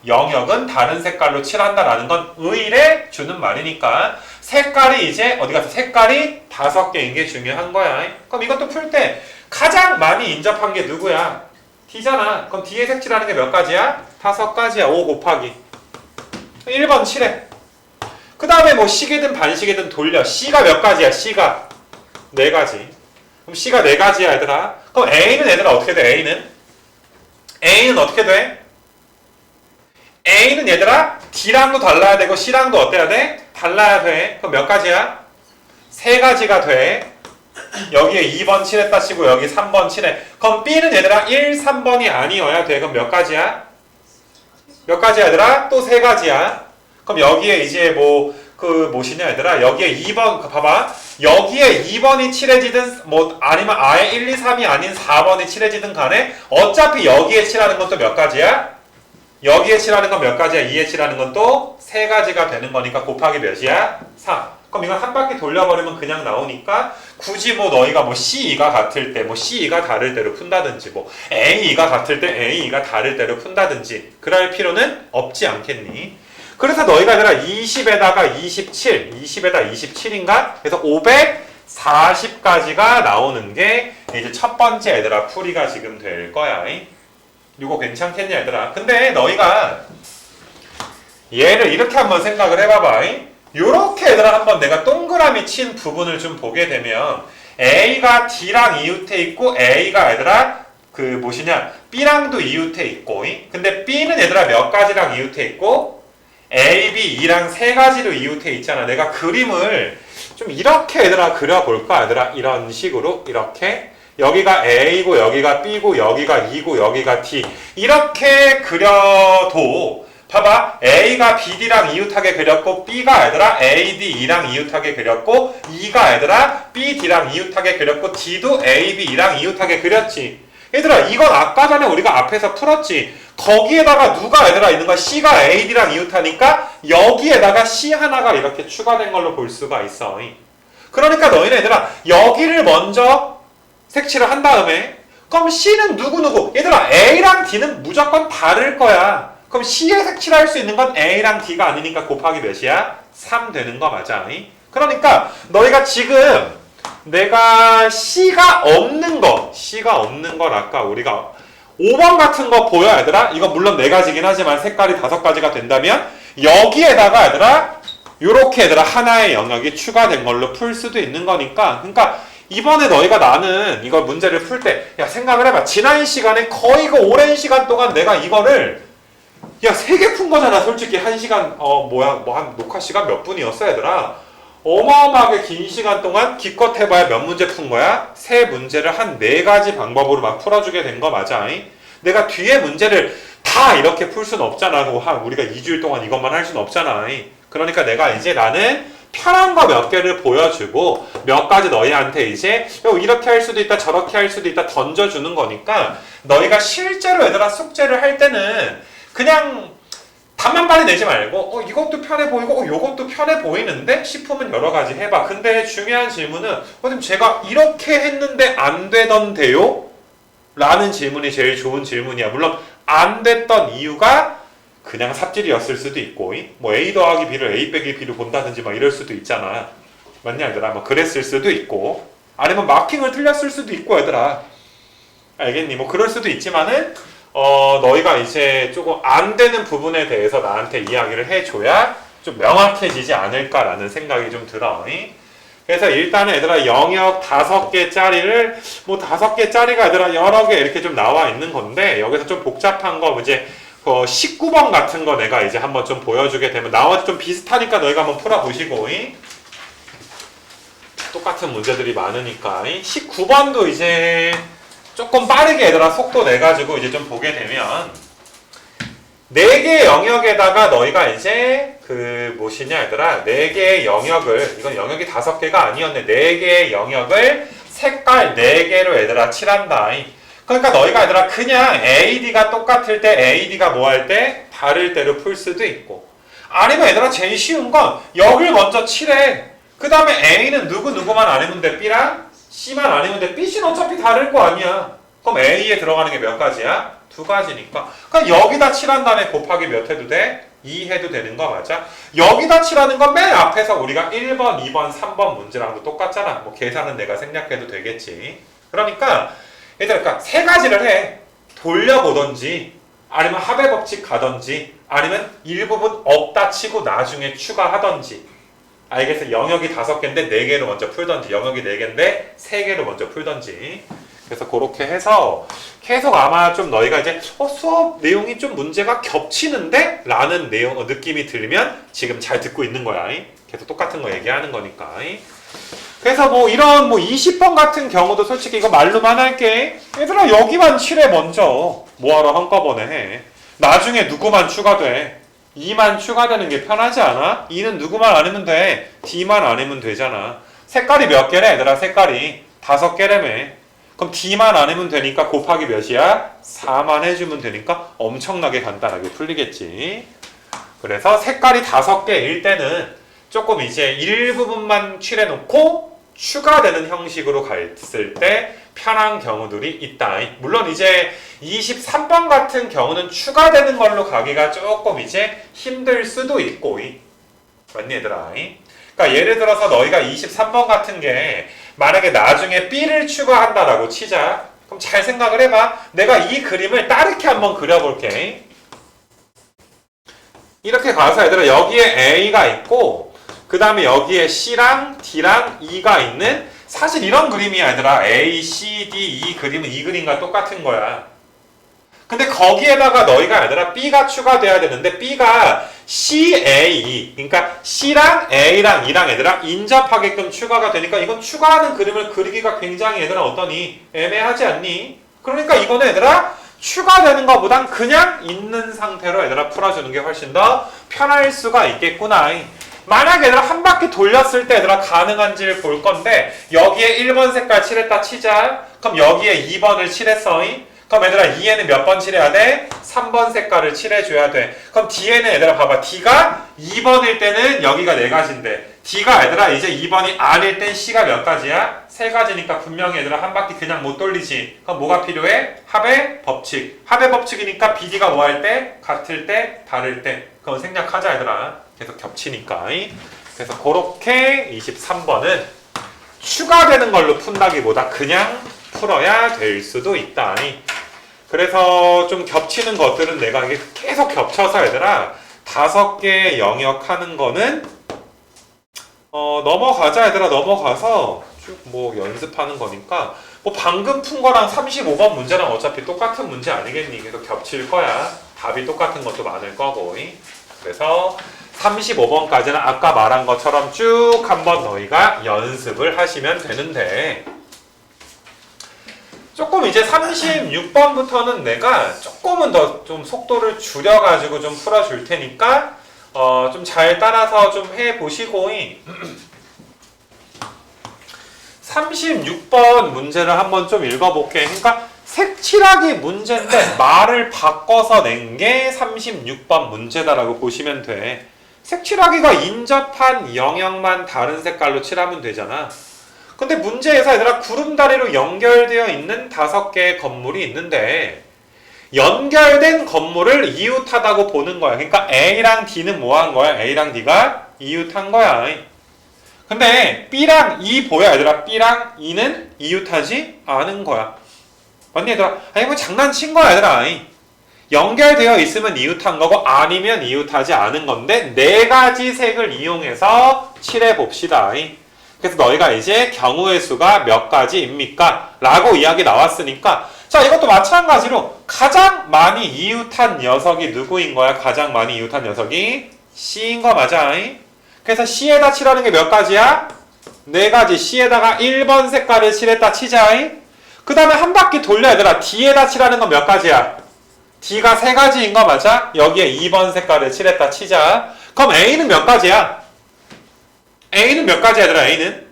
영역은 다른 색깔로 칠한다라는 건 의례 주는 말이니까 색깔이 이제 어디 가서 색깔이 5개인 게 중요한 거야. 그럼 이것도 풀 때 가장 많이 인접한 게 누구야? D잖아. 그럼 D에 색칠하는 게 몇 가지야? 5가지야. 5 곱하기 1번 칠해. 그 다음에 뭐 시계든 반시계든 돌려. C가 몇 가지야? C가 4가지. 그럼 C가 4가지야 얘들아. 그럼 A는 얘들아 어떻게 돼? A는 어떻게 돼? A는 얘들아 D랑도 달라야 되고 C랑도 어때야 돼? 달라야 돼. 그럼 몇 가지야? 3가지가 돼. 여기에 2번 칠했다 치고 여기 3번 칠해. 그럼 B는 얘들아 1, 3번이 아니어야 돼. 그럼 몇 가지야? 몇 가지야 얘들아? 또 3가지야. 그럼 여기에 이제 뭐시냐 얘들아? 여기에 2번 봐봐. 여기에 2번이 칠해지든 아니면 아예 1, 2, 3이 아닌 4번이 칠해지든 간에 어차피 여기에 칠하는 건 또 몇 가지야? 여기에 칠하는 건 몇 가지야? 2에 칠하는 건 또 3가지가 되는 거니까 곱하기 몇이야? 3. 그럼 이걸 한 바퀴 돌려버리면 그냥 나오니까 굳이 너희가 C2가 같을 때 C2가 다를 때로 푼다든지 A2가 같을 때 A2가 다를 때로 푼다든지 그럴 필요는 없지 않겠니? 그래서 너희가 얘들아 20에다가 27, 20에다 27인가? 그래서 540까지가 나오는 게 이제 첫 번째 얘들아 풀이가 지금 될 거야. 이거 괜찮겠냐 얘들아? 근데 너희가 얘를 이렇게 한번 생각을 해봐봐. 요렇게 얘들아 한번 내가 동그라미 친 부분을 좀 보게 되면 A가 D랑 이웃해 있고 A가 얘들아 B랑도 이웃해 있고, 근데 B는 얘들아 몇 가지랑 이웃해 있고 A, B, E랑 3가지로 이웃해 있잖아. 내가 그림을 좀 이렇게 얘들아 그려볼까 얘들아? 이런 식으로 이렇게 여기가 A고 여기가 B고 여기가 E고 여기가 D 이렇게 그려도 봐봐. A가 BD랑 이웃하게 그렸고 B가 얘들아 A, D, E랑 이웃하게 그렸고 E가 얘들아 B, D랑 이웃하게 그렸고 D도 A, B, E랑 이웃하게 그렸지. 얘들아 이건 아까 전에 우리가 앞에서 풀었지. 거기에다가 누가 얘들아 있는 거야? C가 A, D랑 이웃하니까 여기에다가 C 하나가 이렇게 추가된 걸로 볼 수가 있어. 그러니까 너희는 얘들아 여기를 먼저 색칠을 한 다음에 그럼 C는 누구? 얘들아 A랑 D는 무조건 다를 거야. 그럼 C에 색칠할 수 있는 건 A랑 D가 아니니까 곱하기 몇이야? 3 되는 거 맞아. 그러니까 너희가 지금 내가 C가 없는 걸 아까 우리가 5번 같은 거 보여 얘들아? 이거 물론 4가지긴 하지만 색깔이 5가지가 된다면 여기에다가 얘들아 요렇게 얘들아 하나의 영역이 추가된 걸로 풀 수도 있는 거니까. 그러니까 이번에 너희가 나는 이걸 문제를 풀 때 생각을 해봐. 지난 시간에 거의 오랜 시간 동안 내가 이거를 3개 푼 거잖아. 솔직히 1시간 한 녹화 시간 몇 분이었어 얘들아? 어마어마하게 긴 시간 동안 기껏 해봐야 몇 문제 푼 거야? 3문제를 한 4가지 방법으로 막 풀어주게 된 거 맞아? 내가 뒤에 문제를 다 이렇게 풀 수는 없잖아. 우리가 2주일 동안 이것만 할 수는 없잖아. 그러니까 내가 이제 나는 편한 거 몇 개를 보여주고 몇 가지 너희한테 이제 이렇게 할 수도 있다 저렇게 할 수도 있다 던져주는 거니까 너희가 실제로 얘들아 숙제를 할 때는 그냥 답만 빨리 내지 말고 이것도 편해 보이고 이것도 편해 보이는데 싶으면 여러 가지 해봐. 근데 중요한 질문은 선생님 제가 이렇게 했는데 안 되던데요? 라는 질문이 제일 좋은 질문이야. 물론 안 됐던 이유가 그냥 삽질이었을 수도 있고 A 더하기 B를 A 빼기 B로 본다든지 이럴 수도 있잖아. 맞냐 얘들아? 그랬을 수도 있고 아니면 마킹을 틀렸을 수도 있고 얘들아. 알겠니? 그럴 수도 있지만은 너희가 이제 조금 안 되는 부분에 대해서 나한테 이야기를 해줘야 좀 명확해지지 않을까라는 생각이 좀 들어. 그래서 일단은 얘들아 영역 5개짜리를 뭐 5개짜리가 얘들아 여러 개 이렇게 좀 나와 있는 건데 여기서 좀 복잡한 거 이제 19번 같은 거 내가 이제 한번 좀 보여주게 되면 나와 좀 비슷하니까 너희가 한번 풀어보시고 똑같은 문제들이 많으니까 19번도 이제 조금 빠르게 얘들아 속도 내가지고 이제 좀 보게 되면 4개의 영역에다가 너희가 이제 무엇이냐 얘들아 4개의 영역을 이건 영역이 5개가 아니었네 4개의 영역을 색깔 4개로 얘들아 칠한다. 그러니까 너희가 얘들아 그냥 AD가 똑같을 때 AD가 뭐 할 때 다를 때로 풀 수도 있고 아니면 얘들아 제일 쉬운 건 여기를 먼저 칠해. 그 다음에 A는 누구만 아니면 돼 B랑 C만 아니면 돼 B, C는 어차피 다를 거 아니야. 그럼 A에 들어가는 게 몇 가지야? 2가지니까. 그럼 여기다 칠한 다음에 곱하기 몇 해도 돼? 2 해도 되는 거 맞아? 여기다 칠하는 건 맨 앞에서 우리가 1번, 2번, 3번 문제랑도 똑같잖아. 뭐 계산은 내가 생략해도 되겠지. 그러니까 얘들아 그러니까 3가지를 해. 돌려보던지 아니면 합의 법칙 가던지 아니면 일부분 없다 치고 나중에 추가하던지. 알겠어? 영역이 5개인데 4개로 먼저 풀던지 영역이 4개인데 3개로 먼저 풀던지. 그래서 그렇게 해서 계속 아마 좀 너희가 이제 수업 내용이 좀 문제가 겹치는데? 라는 느낌이 들면 지금 잘 듣고 있는 거야. 계속 똑같은 거 얘기하는 거니까. 그래서 뭐 이런 20번 같은 경우도 솔직히 이거 말로만 할게. 얘들아 여기만 칠해 먼저. 뭐하러 한꺼번에 해. 나중에 누구만 추가돼. 2만 추가되는 게 편하지 않아? 2는 누구만 아니면 돼. D만 아니면 되잖아. 색깔이 몇 개래 얘들아 색깔이 5개라며. 그럼 D만 아니면 되니까 곱하기 몇이야? 4만 해주면 되니까 엄청나게 간단하게 풀리겠지. 그래서 색깔이 5개일 때는 조금 이제 일부분만 칠해놓고 추가되는 형식으로 갔을 때 편한 경우들이 있다. 물론 이제 23번 같은 경우는 추가되는 걸로 가기가 조금 이제 힘들 수도 있고 맞니 얘들아? 그러니까 예를 들어서 너희가 23번 같은 게 만약에 나중에 B를 추가한다라고 치자. 그럼 잘 생각을 해봐. 내가 이 그림을 따르게 한번 그려볼게. 이렇게 가서 얘들아 여기에 A가 있고 그 다음에 여기에 C랑 D랑 E가 있는 사실 이런 그림이야 얘들아. A, C, D, E 그림은 이 그림과 똑같은 거야. 근데 거기에다가 너희가 얘들아 B가 추가돼야 되는데 B가 C, A, E 그러니까 C랑 A랑 E랑 얘들아 인접하게끔 추가가 되니까 이건 추가하는 그림을 그리기가 굉장히 얘들아 어떠니? 애매하지 않니? 그러니까 이거는 얘들아 추가되는 것보단 그냥 있는 상태로 얘들아 풀어주는 게 훨씬 더 편할 수가 있겠구나. 만약에 얘들아 한 바퀴 돌렸을 때 얘들아 가능한지를 볼 건데 여기에 1번 색깔 칠했다 치자. 그럼 여기에 2번을 칠했어. 그럼 얘들아 2에는 몇 번 칠해야 돼? 3번 색깔을 칠해줘야 돼. 그럼 D에는 얘들아 봐봐. D가 2번일 때는 여기가 4가지인데 D가 얘들아 이제 2번이 아닐 땐 C가 몇 가지야? 3가지니까 분명히 얘들아 한 바퀴 그냥 못 돌리지. 그럼 뭐가 필요해? 합의 법칙. 합의 법칙이니까 BD가 뭐 할 때? 같을 때? 다를 때. 그건 생략하자 얘들아. 계속 겹치니까. 그래서 그렇게 23번은 추가되는 걸로 푼다기보다 그냥 풀어야 될 수도 있다. 그래서 좀 겹치는 것들은 내가 이게 계속 겹쳐서 얘들아 5개 영역 하는 거는 넘어가자 얘들아. 넘어가서 쭉 뭐 연습하는 거니까 뭐 방금 푼 거랑 35번 문제랑 어차피 똑같은 문제 아니겠니? 계속 겹칠 거야. 답이 똑같은 것도 많을 거고. 그래서 35번까지는 아까 말한 것처럼 쭉 한번 너희가 연습을 하시면 되는데 조금 이제 36번부터는 내가 조금은 더 좀 속도를 줄여가지고 좀 풀어줄 테니까 좀 잘 따라서 좀 해보시고 36번 문제를 한번 좀 읽어볼게. 그러니까 색칠하기 문제인데 말을 바꿔서 낸 게 36번 문제다라고 보시면 돼. 색칠하기가 인접한 영역만 다른 색깔로 칠하면 되잖아. 근데 문제에서 얘들아 구름다리로 연결되어 있는 5개의 건물이 있는데 연결된 건물을 이웃하다고 보는 거야. 그러니까 A랑 D는 뭐 한 거야? A랑 D가 이웃한 거야. 근데 B랑 E 보여 얘들아? B랑 E는 이웃하지 않은 거야. 맞니 얘들아? 아니 뭐 장난친 거야 얘들아. 연결되어 있으면 이웃한 거고 아니면 이웃하지 않은 건데 네 가지 색을 이용해서 칠해 봅시다. 그래서 너희가 이제 경우의 수가 몇 가지입니까? 라고 이야기 나왔으니까 자 이것도 마찬가지로 가장 많이 이웃한 녀석이 누구인 거야? 가장 많이 이웃한 녀석이 C인 거 맞아. 그래서 C에다 칠하는 게 몇 가지야? 네 가지. C에다가 1번 색깔을 칠했다 치자. 그 다음에 한 바퀴 돌려 얘들아. D에다 칠하는 건 몇 가지야? D가 세 가지인 거 맞아? 여기에 2번 색깔을 칠했다 치자. 그럼 A는 몇 가지야? A는 몇 가지야 얘들아? A는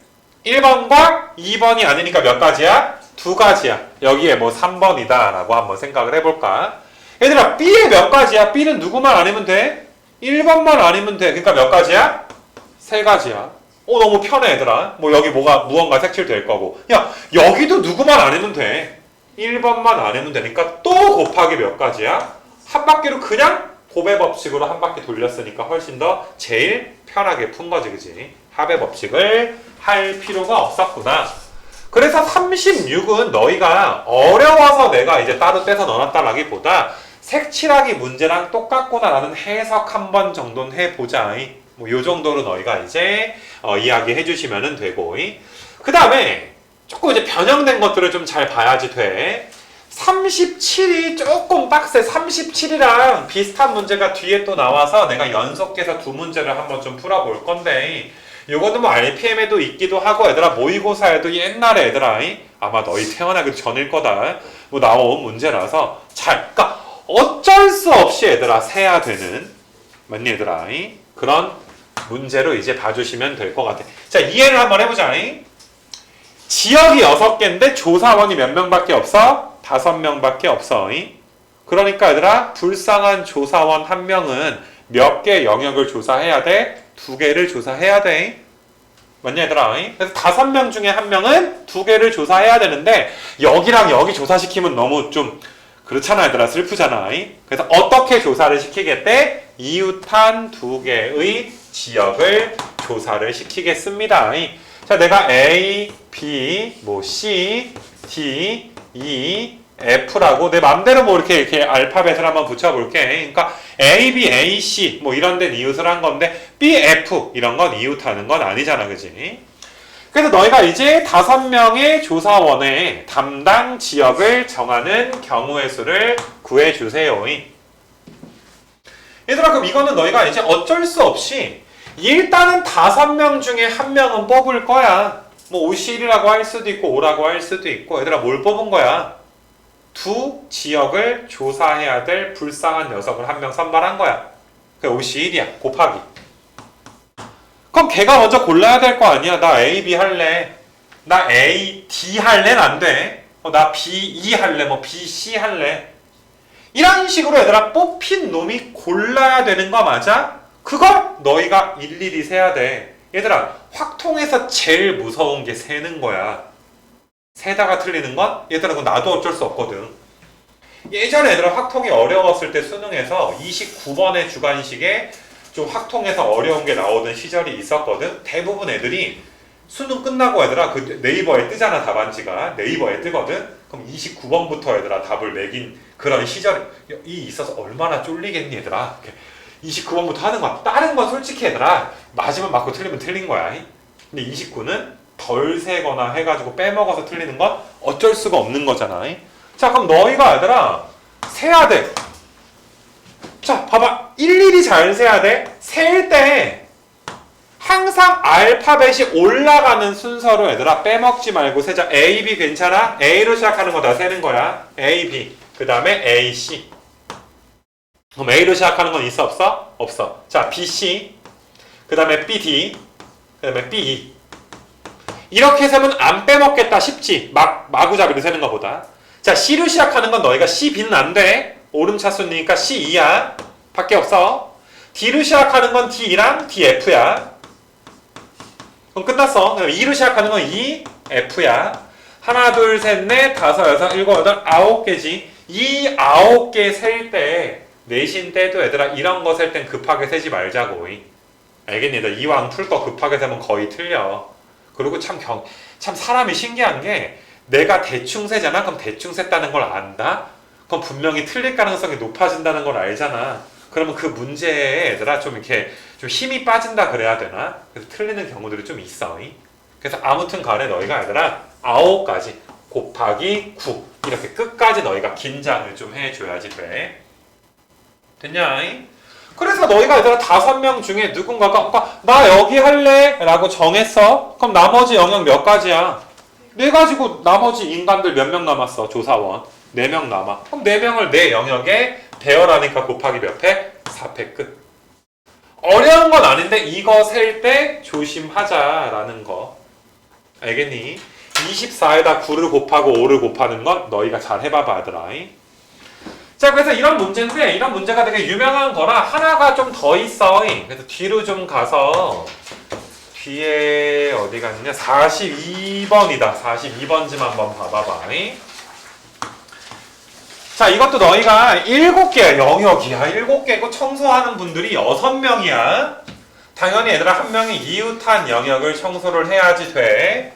1번과 2번이 아니니까 몇 가지야? 두 가지야. 여기에 뭐 3번이다 라고 한번 생각을 해볼까? 얘들아 B에 몇 가지야? B는 누구만 아니면 돼? 1번만 아니면 돼. 그러니까 몇 가지야? 세 가지야. 너무 편해 얘들아. 뭐 여기 무언가 색칠될 거고. 야 여기도 누구만 아니면 돼. 1번만 아니면 되니까 또 곱하기 몇 가지야? 한 바퀴로 그냥 곱의 법칙으로 한 바퀴 돌렸으니까 훨씬 더 제일 편하게 푼 거지 그지? 합의 법칙을 할 필요가 없었구나. 그래서 36은 너희가 어려워서 내가 이제 따로 떼서 넣어놨다라기보다 색칠하기 문제랑 똑같구나 라는 해석 한 번 정도는 해보자. 뭐 요 정도로 너희가 이제 이야기해 주시면 되고 그 다음에 조금 이제 변형된 것들을 좀 잘 봐야지 돼. 37이 조금 빡세. 37이랑 비슷한 문제가 뒤에 또 나와서 내가 연속해서 두 문제를 한번 좀 풀어볼 건데 요거는 뭐 RPM에도 있기도 하고 얘들아 모의고사에도 옛날에 얘들아 아마 너희 태어나기 전일 거다 뭐 나온 문제라서 그러니까 어쩔 수 없이 얘들아 세야 되는 맞니 얘들아 그런 문제로 이제 봐주시면 될 것 같아. 자 이해를 한번 해보자. 지역이 6개인데 조사원이 몇 명밖에 없어? 5명밖에 없어. 그러니까 얘들아 불쌍한 조사원 한 명은 몇 개 영역을 조사해야 돼? 2개를 조사해야 돼. 맞냐 얘들아? 그래서 5명 중에 한 명은 2개를 조사해야 되는데 여기랑 여기 조사시키면 너무 좀 그렇잖아 얘들아. 슬프잖아. 그래서 어떻게 조사를 시키겠대? 이웃한 2개의 지역을 조사를 시키겠습니다. 자, 내가 A, B, 뭐 C, D, E, F라고 내 맘대로 뭐 이렇게 알파벳을 한번 붙여볼게. 그러니까 A, B, A, C 뭐 이런 데는 이웃을 한 건데 B, F 이런 건 이웃하는 건 아니잖아, 그지? 그래서 너희가 이제 5명의 조사원의 담당 지역을 정하는 경우의 수를 구해주세요. 얘들아 그럼 이거는 너희가 이제 어쩔 수 없이 일단은 5명 중에 한 명은 뽑을 거야. 뭐 51이라고 할 수도 있고 5라고 할 수도 있고 얘들아 뭘 뽑은 거야? 2 지역을 조사해야 될 불쌍한 녀석을 한 명 선발한 거야. 그게 51이야. 곱하기. 그럼 걔가 먼저 골라야 될 거 아니야. 나 A, B 할래. 나 A, D 할래는 안 돼. 나 B, E 할래. 뭐 B, C 할래. 이런 식으로 얘들아 뽑힌 놈이 골라야 되는 거 맞아? 그걸 너희가 일일이 세야 돼. 얘들아 확통에서 제일 무서운 게 세는 거야. 세다가 틀리는 건 얘들아 그건 나도 어쩔 수 없거든. 예전에 얘들아 확통이 어려웠을 때 수능에서 29번의 주관식에 좀 확통에서 어려운 게 나오던 시절이 있었거든. 대부분 애들이 수능 끝나고 얘들아 그 네이버에 뜨잖아. 답안지가 네이버에 뜨거든. 그럼 29번부터 얘들아 답을 매긴 그런 시절이 있어서 얼마나 쫄리겠니 얘들아. 29번부터 하는 거야. 다른 건 솔직히 얘들아 맞으면 맞고 틀리면 틀린 거야. 근데 29는 덜 세거나 해가지고 빼먹어서 틀리는 건 어쩔 수가 없는 거잖아. 자 그럼 너희가 얘들아 세야 돼. 자 봐봐 일일이 잘 세야 돼. 셀 때 항상 알파벳이 올라가는 순서로 얘들아 빼먹지 말고 세자. A, B 괜찮아? A로 시작하는 거 다 세는 거야. A, B 그 다음에 A, C. 그럼 A로 시작하는 건 있어 없어? 없어. 자 B, C 그 다음에 B, D 그 다음에 B, E. 이렇게 세면 안 빼먹겠다 싶지. 마구잡이로 세는 것보다. 자 C로 시작하는 건 너희가 C, B는 안 돼. 오름차순이니까 C, E야. 밖에 없어. D로 시작하는 건 D랑 D, F야. 그럼 끝났어. 그럼 E로 시작하는 건 E, F야. 하나, 둘, 셋, 넷, 다섯, 여섯, 일곱, 여덟, 9개지. 이 9개 셀 때 내신 때도 얘들아 이런 거 셀 땐 급하게 세지 말자고. 알겠니? 얘들아 이왕 풀 거 급하게 세면 거의 틀려. 그리고 참 사람이 신기한 게 내가 대충 세잖아. 그럼 대충 셌다는 걸 안다. 그럼 분명히 틀릴 가능성이 높아진다는 걸 알잖아. 그러면 그 문제에 얘들아 좀 이렇게 좀 힘이 빠진다 그래야 되나? 그래서 틀리는 경우들이 좀 있어. 그래서 아무튼 간에 너희가 얘들아 9가지 곱하기 9 이렇게 끝까지 너희가 긴장을 좀 해줘야지 돼. 됐냐? 그래서 너희가 얘들아 5명 중에 누군가가 나 여기 할래 라고 정했어. 그럼 나머지 영역 몇 가지야? 네 가지고 나머지 인간들 몇 명 남았어? 조사원 4명 남아. 그럼 4명을 내 영역에 배열하니까 곱하기 몇 회? 4회 끝. 어려운 건 아닌데 이거 셀 때 조심하자라는 거 알겠니? 24에다 9를 곱하고 5를 곱하는 건 너희가 잘 해봐봐 얘들아. 자, 그래서 이런 문제인데 이런 문제가 되게 유명한 거라 하나가 좀 더 있어. 그래서 뒤로 좀 가서 뒤에 어디 갔냐? 42번이다. 42번쯤 한번 봐봐봐. 자, 이것도 너희가 7개야. 영역이야. 7개고 청소하는 분들이 6명이야. 당연히 얘들아 한 명이 이웃한 영역을 청소를 해야지 돼.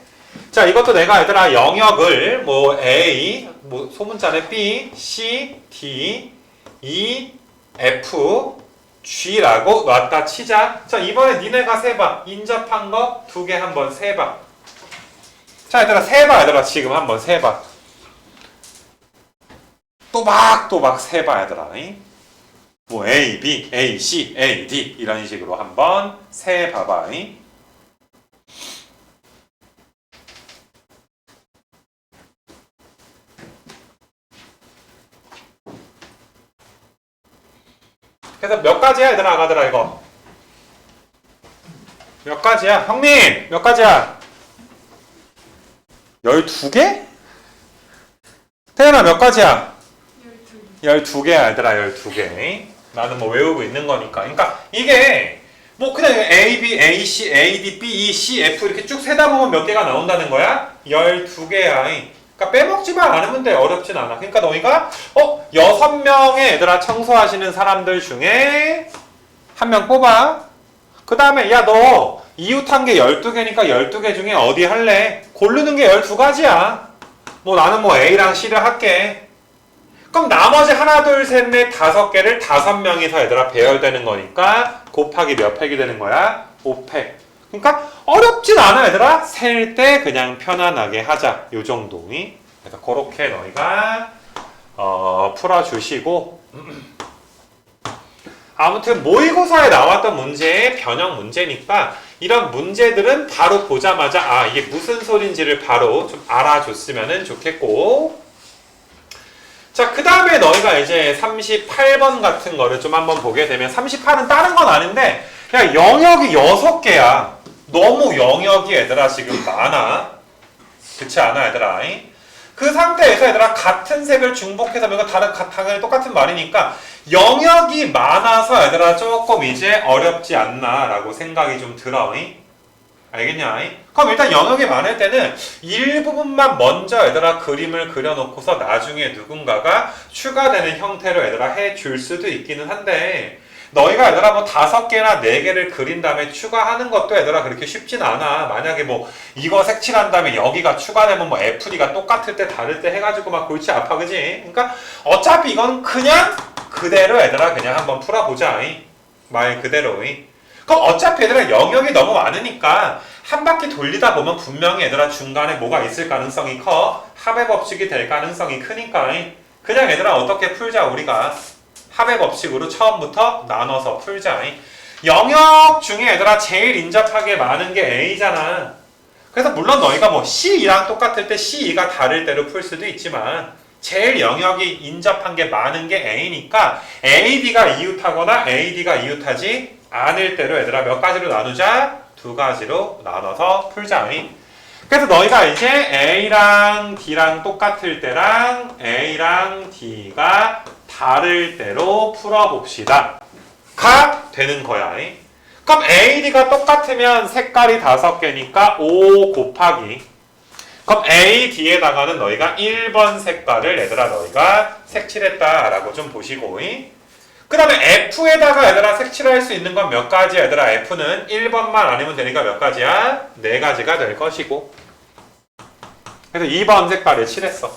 자, 이것도 내가 얘들아 영역을 뭐 A, 뭐 소문자는 B, C, D, E, F, G라고 놨다 치자. 자, 이번에 니네가 세봐. 인접한 거 2개 한번 세봐. 자, 얘들아 세봐. 얘들아 지금 한번 세봐. 또박또박 세봐 얘들아. 뭐 A, B, A, C, A, D 이런 식으로 한번 세봐봐. 그래서 몇 가지야 얘들아 아가들아 이거 몇 가지야? 형님 몇 가지야? 12개? 태연아 몇 가지야? 12개야 얘들아 12개. 나는 뭐 외우고 있는 거니까. 그러니까 이게 뭐 그냥 A, B, A, C, A, D, B, E, C, F 이렇게 쭉 세다 보면 몇 개가 나온다는 거야? 12개야. 그러니까 빼먹지만 않으면 돼. 어렵진 않아. 그러니까 너희가 6명의 얘들아 청소하시는 사람들 중에 한 명 뽑아. 그 다음에 야 너 이웃한 게 12개니까 12개 중에 어디 할래? 고르는 게 12가지야. 뭐 나는 뭐 A랑 C를 할게. 그럼 나머지 하나 둘 셋 넷 5개를 5명이서 얘들아 배열되는 거니까 곱하기 몇 팩이 되는 거야? 5팩. 그러니까 어렵진 않아 얘들아. 셀 때 그냥 편안하게 하자. 요 정도. 그래서 그렇게 너희가 풀어주시고 아무튼 모의고사에 나왔던 문제의 변형 문제니까 이런 문제들은 바로 보자마자 아 이게 무슨 소린지를 바로 좀 알아줬으면 좋겠고. 자, 그 다음에 너희가 이제 38번 같은 거를 좀 한번 보게 되면 38은 다른 건 아닌데 그냥 영역이 6개야. 너무 영역이 얘들아 지금 많아. 그렇지 않아 얘들아? 그 상태에서 얘들아 같은 색을 중복해서 이거 당연히 똑같은 말이니까 영역이 많아서 얘들아 조금 이제 어렵지 않나 라고 생각이 좀 들어. 알겠냐? 그럼 일단 영역이 많을 때는 일부분만 먼저 얘들아 그림을 그려놓고서 나중에 누군가가 추가되는 형태로 얘들아 해줄 수도 있기는 한데 너희가 얘들아 뭐 5개나 4개를 그린 다음에 추가하는 것도 얘들아 그렇게 쉽진 않아. 만약에 뭐 이거 색칠한 다음에 여기가 추가되면 뭐 FD가 똑같을 때 다를 때 해가지고 막 골치 아파 그지? 그러니까 어차피 이건 그냥 그대로 얘들아 그냥 한번 풀어보자. 말 그대로. 그럼 어차피 얘들아 영역이 너무 많으니까 한 바퀴 돌리다 보면 분명히 얘들아 중간에 뭐가 있을 가능성이 커. 합의 법칙이 될 가능성이 크니까 그냥 얘들아 어떻게 풀자 우리가 합의 법칙으로 처음부터 나눠서 풀자. 영역 중에 얘들아 제일 인접하게 많은 게 A잖아. 그래서 물론 너희가 뭐 C2랑 똑같을 때 C2가 다를 때로 풀 수도 있지만 제일 영역이 인접한 게 많은 게 A니까 AD가 이웃하거나 AD가 이웃하지 않을 때로 얘들아 몇 가지로 나누자? 2가지로 나눠서 풀자. 그래서 너희가 이제 A랑 D랑 똑같을 때랑 A랑 D가 다를 때로 풀어봅시다. 가 되는 거야. 그럼 AD가 똑같으면 색깔이 5개니까 5 곱하기. 그럼 AD에다가는 너희가 1번 색깔을 얘들아 너희가 색칠했다라고 좀 보시고. 그 다음에 F에다가 얘들아 색칠할 수 있는 건 몇 가지야 얘들아. F는 1번만 아니면 되니까 몇 가지야? 4가지가 될 것이고. 그래서 2번 색깔을 칠했어.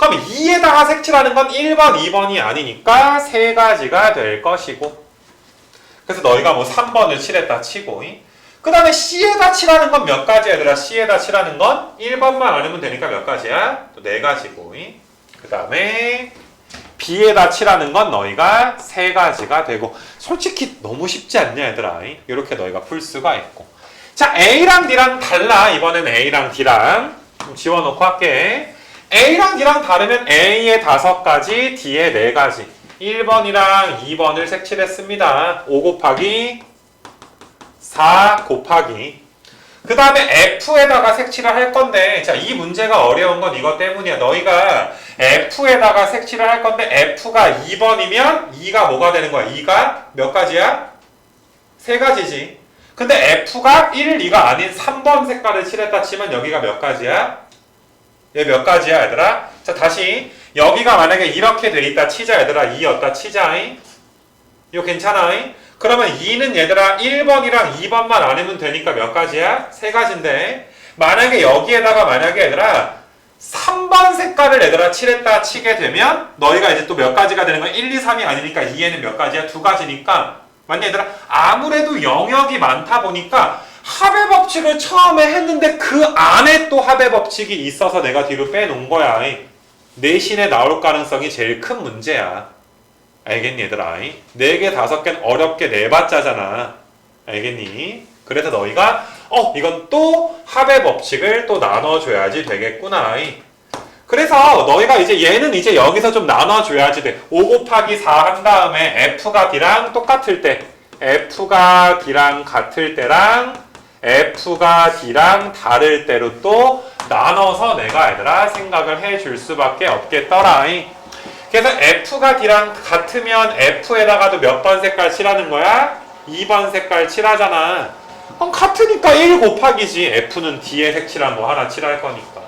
그럼 2에다가 색칠하는 건 1번, 2번이 아니니까 세 가지가 될 것이고. 그래서 너희가 뭐 3번을 칠했다 치고. 그 다음에 C에다 칠하는 건 몇 가지야, 얘들아? C에다 칠하는 건 1번만 아니면 되니까 몇 가지야? 또 4가지고. 그 다음에 B에다 칠하는 건 너희가 3가지가 되고. 솔직히 너무 쉽지 않냐, 얘들아? 이렇게 너희가 풀 수가 있고. 자, A랑 D랑 달라. 이번엔 A랑 D랑 좀 지워놓고 할게. A랑 D랑 다르면 A의 5가지, D의 4가지. 1번이랑 2번을 색칠했습니다. 5 곱하기 4 곱하기. 그 다음에 F에다가 색칠을 할 건데, 자, 이 문제가 어려운 건 이것 때문이야. 너희가 F에다가 색칠을 할 건데, F가 2번이면 2가 뭐가 되는 거야? 2가 몇 가지야? 3가지지. 근데 F가 1, 2가 아닌 3번 색깔을 칠했다 치면 여기가 몇 가지야? 얘 몇 가지야, 얘들아? 자, 다시. 여기가 만약에 이렇게 돼 있다 치자, 얘들아. 2였다 치자. 이거 괜찮아? 그러면 2는 얘들아 1번이랑 2번만 아니면 되니까 몇 가지야? 3가지인데. 만약에 여기에다가 만약에 얘들아 3번 색깔을 얘들아 칠했다 치게 되면 너희가 이제 또 몇 가지가 되는 거야? 1, 2, 3이 아니니까 2에는 몇 가지야? 2가지니까. 맞냐, 얘들아? 아무래도 영역이 많다 보니까 합의 법칙을 처음에 했는데 그 안에 또 합의 법칙이 있어서 내가 뒤로 빼놓은 거야. 내신에 나올 가능성이 제일 큰 문제야. 알겠니, 얘들아? 4개, 5개는 어렵게 내봤자잖아. 알겠니? 그래서 너희가 이건 또 합의 법칙을 또 나눠줘야지 되겠구나. 그래서 너희가 이제 얘는 이제 여기서 좀 나눠줘야지 돼. 5 곱하기 4 한 다음에 F가 D랑 똑같을 때, F가 D랑 같을 때랑 F가 D랑 다를 때로 또 나눠서 내가 얘들아 생각을 해줄 수밖에 없겠더라. 그래서 F가 D랑 같으면 F에다가도 몇 번 색깔 칠하는 거야? 2번 색깔 칠하잖아. 그럼 같으니까 1 곱하기지. F는 D에 색칠한 거 하나 칠할 거니까.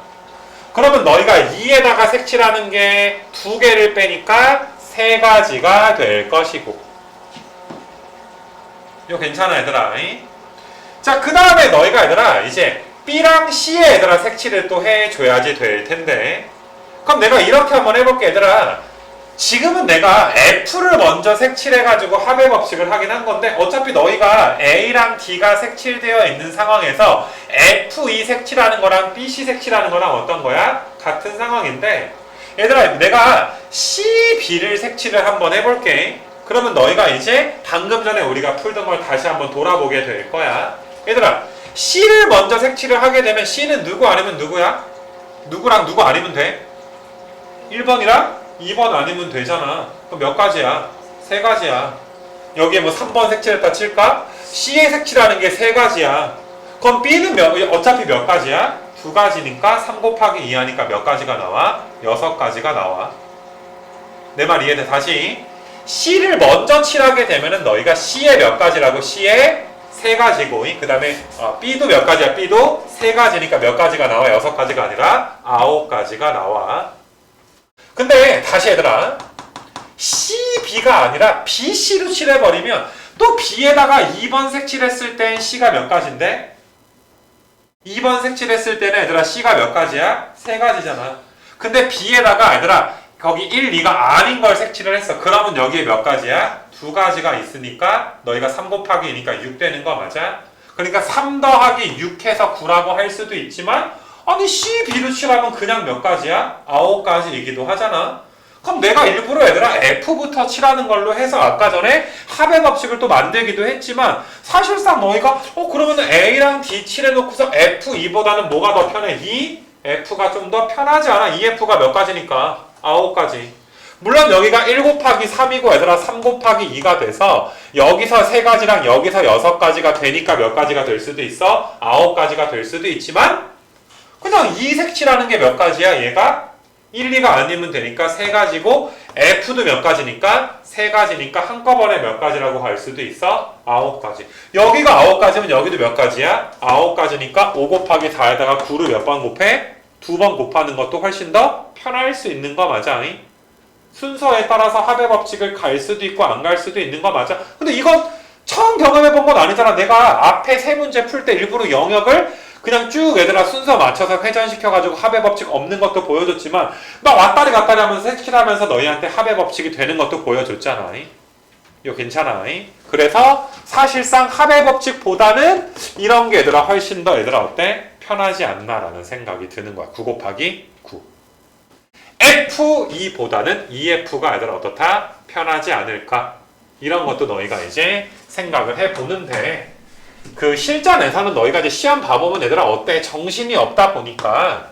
그러면 너희가 2에다가 색칠하는 게 2개를 빼니까 3가지가 될 것이고. 이거 괜찮아, 얘들아? 자, 그 다음에 너희가 얘들아 이제 B랑 C에 얘들아 색칠을 또 해줘야지 될 텐데. 그럼 내가 이렇게 한번 해볼게, 얘들아. 지금은 내가 F를 먼저 색칠해가지고 합의 법칙을 하긴 한 건데 어차피 너희가 A랑 D가 색칠되어 있는 상황에서 F2 색칠하는 거랑 BC 색칠하는 거랑 어떤 거야? 같은 상황인데 얘들아 내가 CB를 색칠을 한번 해볼게. 그러면 너희가 이제 방금 전에 우리가 풀던 걸 다시 한번 돌아보게 될 거야. 얘들아 C를 먼저 색칠을 하게 되면 C는 누구 아니면 누구야? 누구랑 누구 아니면 돼? 1번이랑 2번 아니면 되잖아. 그럼 몇 가지야? 3가지야. 여기에 뭐 3번 색칠했다 칠까? C에 색칠하는 게 3가지야. 그럼 B는 어차피 몇 가지야? 2가지니까 3 곱하기 2 하니까 몇 가지가 나와? 6가지가 나와. 내 말 이해돼? 다시. C를 먼저 칠하게 되면은 너희가 C에 몇 가지라고? C에 3가지고, 그 다음에 B도 몇 가지야? B도 3가지니까 몇 가지가 나와? 6가지가 아니라 9가지가 나와. 근데 다시 얘들아 CB가 아니라 BC로 칠해버리면 또 B에다가 2번 색칠했을 땐 C가 몇 가지인데? 2번 색칠했을 때는 얘들아 C가 몇 가지야? 3가지잖아. 근데 B에다가 얘들아 거기 1, 2가 아닌 걸 색칠을 했어. 그러면 여기에 몇 가지야? 2가지가 있으니까 너희가 3 곱하기 2니까 6 되는 거 맞아? 그러니까 3 더하기 6 해서 9라고 할 수도 있지만 아니 CB로 칠하면 그냥 몇 가지야? 9가지이기도 하잖아. 그럼 내가 일부러 얘들아 F부터 칠하는 걸로 해서 아까 전에 합의 법칙을 또 만들기도 했지만 사실상 너희가 그러면 A랑 D 칠해놓고서 F2보다는 뭐가 더 편해? F가 좀 더 편하지 않아? F가 몇 가지니까? 9가지. 물론 여기가 1 곱하기 3이고 얘들아 3 곱하기 2가 돼서 여기서 3가지랑 여기서 6가지가 되니까 몇 가지가 될 수도 있어? 9가지가 될 수도 있지만 그냥 2 색칠하는 게 몇 가지야? 얘가 1, 2가 아니면 되니까 3가지고 F도 몇 가지니까 3가지니까 한꺼번에 몇 가지라고 할 수도 있어? 9가지. 여기가 9가지면 여기도 몇 가지야? 9가지니까 5 곱하기 4에다가 9를 몇 번 곱해? 2번 곱하는 것도 훨씬 더 편할 수 있는 거 맞아? 순서에 따라서 합의 법칙을 갈 수도 있고 안 갈 수도 있는 거 맞아? 근데 이건 처음 경험해본 건 아니잖아. 내가 앞에 3문제 풀 때 일부러 영역을 그냥 쭉 얘들아 순서 맞춰서 회전시켜가지고 합의 법칙 없는 것도 보여줬지만 막 왔다리 갔다리 하면서 색칠하면서 너희한테 합의 법칙이 되는 것도 보여줬잖아. 이거 괜찮아. 그래서 사실상 합의 법칙보다는 이런 게 얘들아 훨씬 더 얘들아 어때? 편하지 않나라는 생각이 드는 거야. 9 곱하기 9. F2보다는 EF가 얘들아 어떻다? 편하지 않을까? 이런 것도 너희가 이제 생각을 해보는데 그 실전에서는 너희가 이제 시험 봐보면 얘들아 어때? 정신이 없다 보니까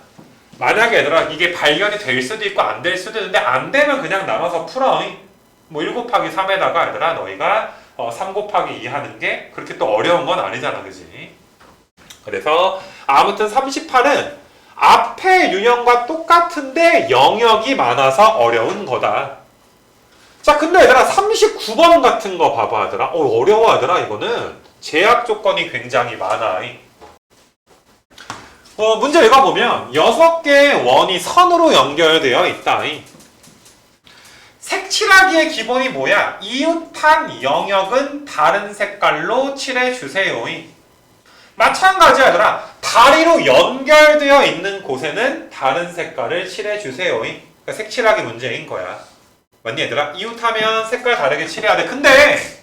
만약에 얘들아 이게 발견이 될 수도 있고 안 될 수도 있는데 안 되면 그냥 남아서 풀어. 뭐 1 곱하기 3에다가 얘들아 너희가 3 곱하기 2 하는 게 그렇게 또 어려운 건 아니잖아. 그지? 그래서 아무튼 38은 앞에 유형과 똑같은데 영역이 많아서 어려운 거다. 자, 근데 얘들아 39번 같은 거 봐봐 얘들아. 어려워 얘들아. 이거는 제약 조건이 굉장히 많아. 문제 읽어보면 6개의 원이 선으로 연결되어 있다. 색칠하기의 기본이 뭐야? 이웃한 영역은 다른 색깔로 칠해주세요. 마찬가지야 얘들아. 다리로 연결되어 있는 곳에는 다른 색깔을 칠해주세요. 그러니까 색칠하기 문제인 거야. 맞니 얘들아? 이웃하면 색깔 다르게 칠해야 돼. 근데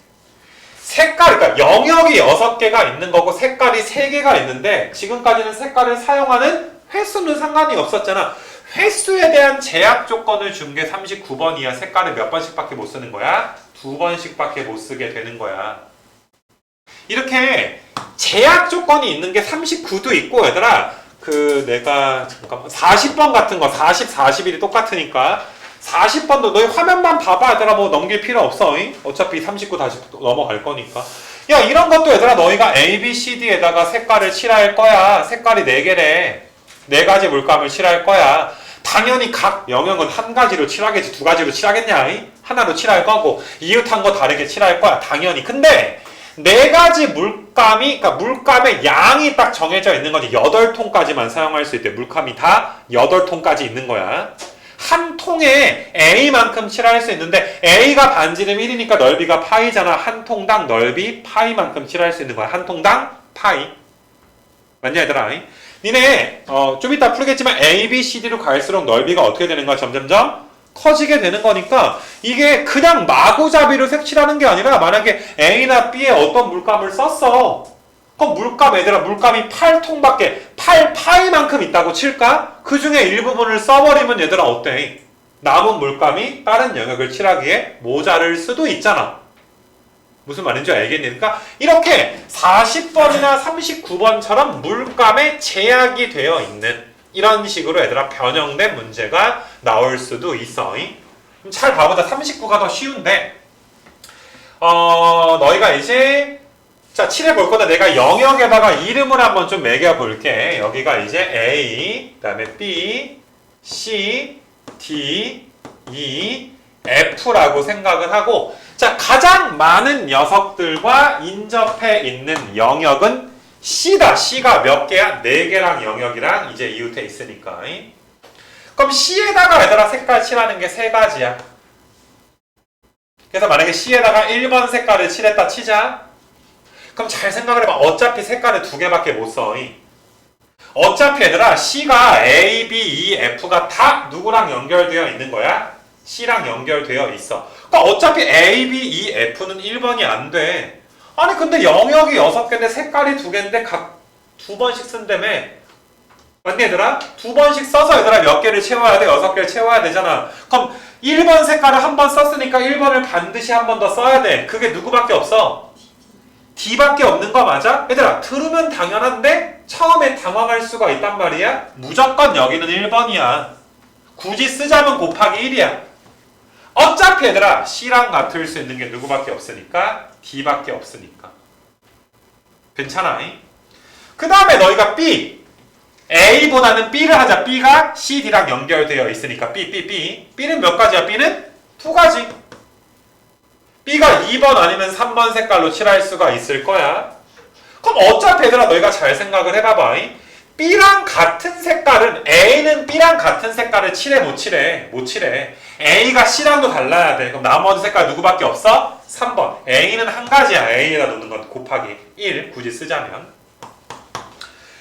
색깔, 그러니까 영역이 6개가 있는 거고 색깔이 3개가 있는데 지금까지는 색깔을 사용하는 횟수는 상관이 없었잖아. 횟수에 대한 제약 조건을 준 게 39번이야. 색깔을 몇 번씩밖에 못 쓰는 거야? 2번씩밖에 못 쓰게 되는 거야. 이렇게 제약 조건이 있는 게 39도 있고 얘들아 내가 잠깐만 40번 같은 거 40, 41이 똑같으니까 40번도 너희 화면만 봐봐 얘들아. 뭐 넘길 필요 없어. 어차피 39 다시 넘어갈 거니까. 야 이런 것도 얘들아 너희가 A, B, C, D에다가 색깔을 칠할 거야. 색깔이 4개래. 4가지 물감을 칠할 거야. 당연히 각 영역은 한 가지로 칠하겠지. 2가지로 칠하겠냐? 하나로 칠할 거고 이웃한 거 다르게 칠할 거야. 당연히. 근데 4가지 물감이, 그러니까 물감의 양이 딱 정해져 있는 거지. 8통까지만 사용할 수 있대. 물감이 다 8통까지 있는 거야. 한 통에 A만큼 칠할 수 있는데 A가 반지름 1이니까 넓이가 파이잖아. 한 통당 넓이 파이만큼 칠할 수 있는 거야. 한 통당 파이. 맞냐 얘들아? 니네 좀 이따 풀겠지만 A, B, C, D로 갈수록 넓이가 어떻게 되는 거야? 점점점 커지게 되는 거니까 이게 그냥 마구잡이로 색칠하는 게 아니라 만약에 A나 B에 어떤 물감을 썼어. 그럼 얘들아 물감이 8통밖에 8파이만큼 있다고 칠까? 그 중에 일부분을 써버리면 얘들아 어때? 남은 물감이 다른 영역을 칠하기에 모자랄 수도 있잖아. 무슨 말인지 알겠니? 그러니까 이렇게 40번이나 39번처럼 물감에 제약이 되어 있는 이런 식으로 얘들아 변형된 문제가 나올 수도 있어. 잘 봐보자. 39가 더 쉬운데 너희가 이제 자 칠해볼 건데 내가 영역에다가 이름을 한번 좀 매겨볼게. 여기가 이제 A, 그 다음에 B, C, D, E, F라고 생각을 하고 자 가장 많은 녀석들과 인접해 있는 영역은 C다. C가 몇 개야? 4개랑 영역이랑 이제 이웃해 있으니까. 그럼 C에다가 얘들아 색깔 칠하는 게 3가지야. 그래서 만약에 C에다가 1번 색깔을 칠했다 치자. 그럼 잘 생각을 해봐. 어차피 색깔을 2개밖에 못 써. 어차피 얘들아 C가 A, B, E, F가 다 누구랑 연결되어 있는 거야? C랑 연결되어 있어. 그러니까 어차피 A, B, E, F는 1번이 안 돼. 아니 근데 영역이 6개인데 색깔이 2개인데 각 2번씩 쓴다며. 맞니 얘들아? 2번씩 써서 얘들아 몇 개를 채워야 돼? 6개를 채워야 되잖아. 그럼 1번 색깔을 한 번 썼으니까 1번을 반드시 한 번 더 써야 돼. 그게 누구밖에 없어? D밖에 없는 거 맞아? 얘들아 들으면 당연한데 처음에 당황할 수가 있단 말이야. 무조건 여기는 1번이야. 굳이 쓰자면 곱하기 1이야. 어차피 얘들아 C랑 같을 수 있는 게 누구밖에 없으니까 D밖에 없으니까. 괜찮아? 그 다음에 너희가 B A보다는 B를 하자. B가 C, D랑 연결되어 있으니까 B. B는 몇 가지야? B는 2가지. B가 2번 아니면 3번 색깔로 칠할 수가 있을 거야. 그럼 어차피 얘들아 너희가 잘 생각을 해봐봐. B랑 같은 색깔은 A는 B랑 같은 색깔을 칠해 못 칠해? 못 칠해. A가 C랑도 달라야 돼. 그럼 나머지 색깔 누구밖에 없어? 3번. A는 한 가지야. A에다 놓는 건 곱하기 1 굳이 쓰자면.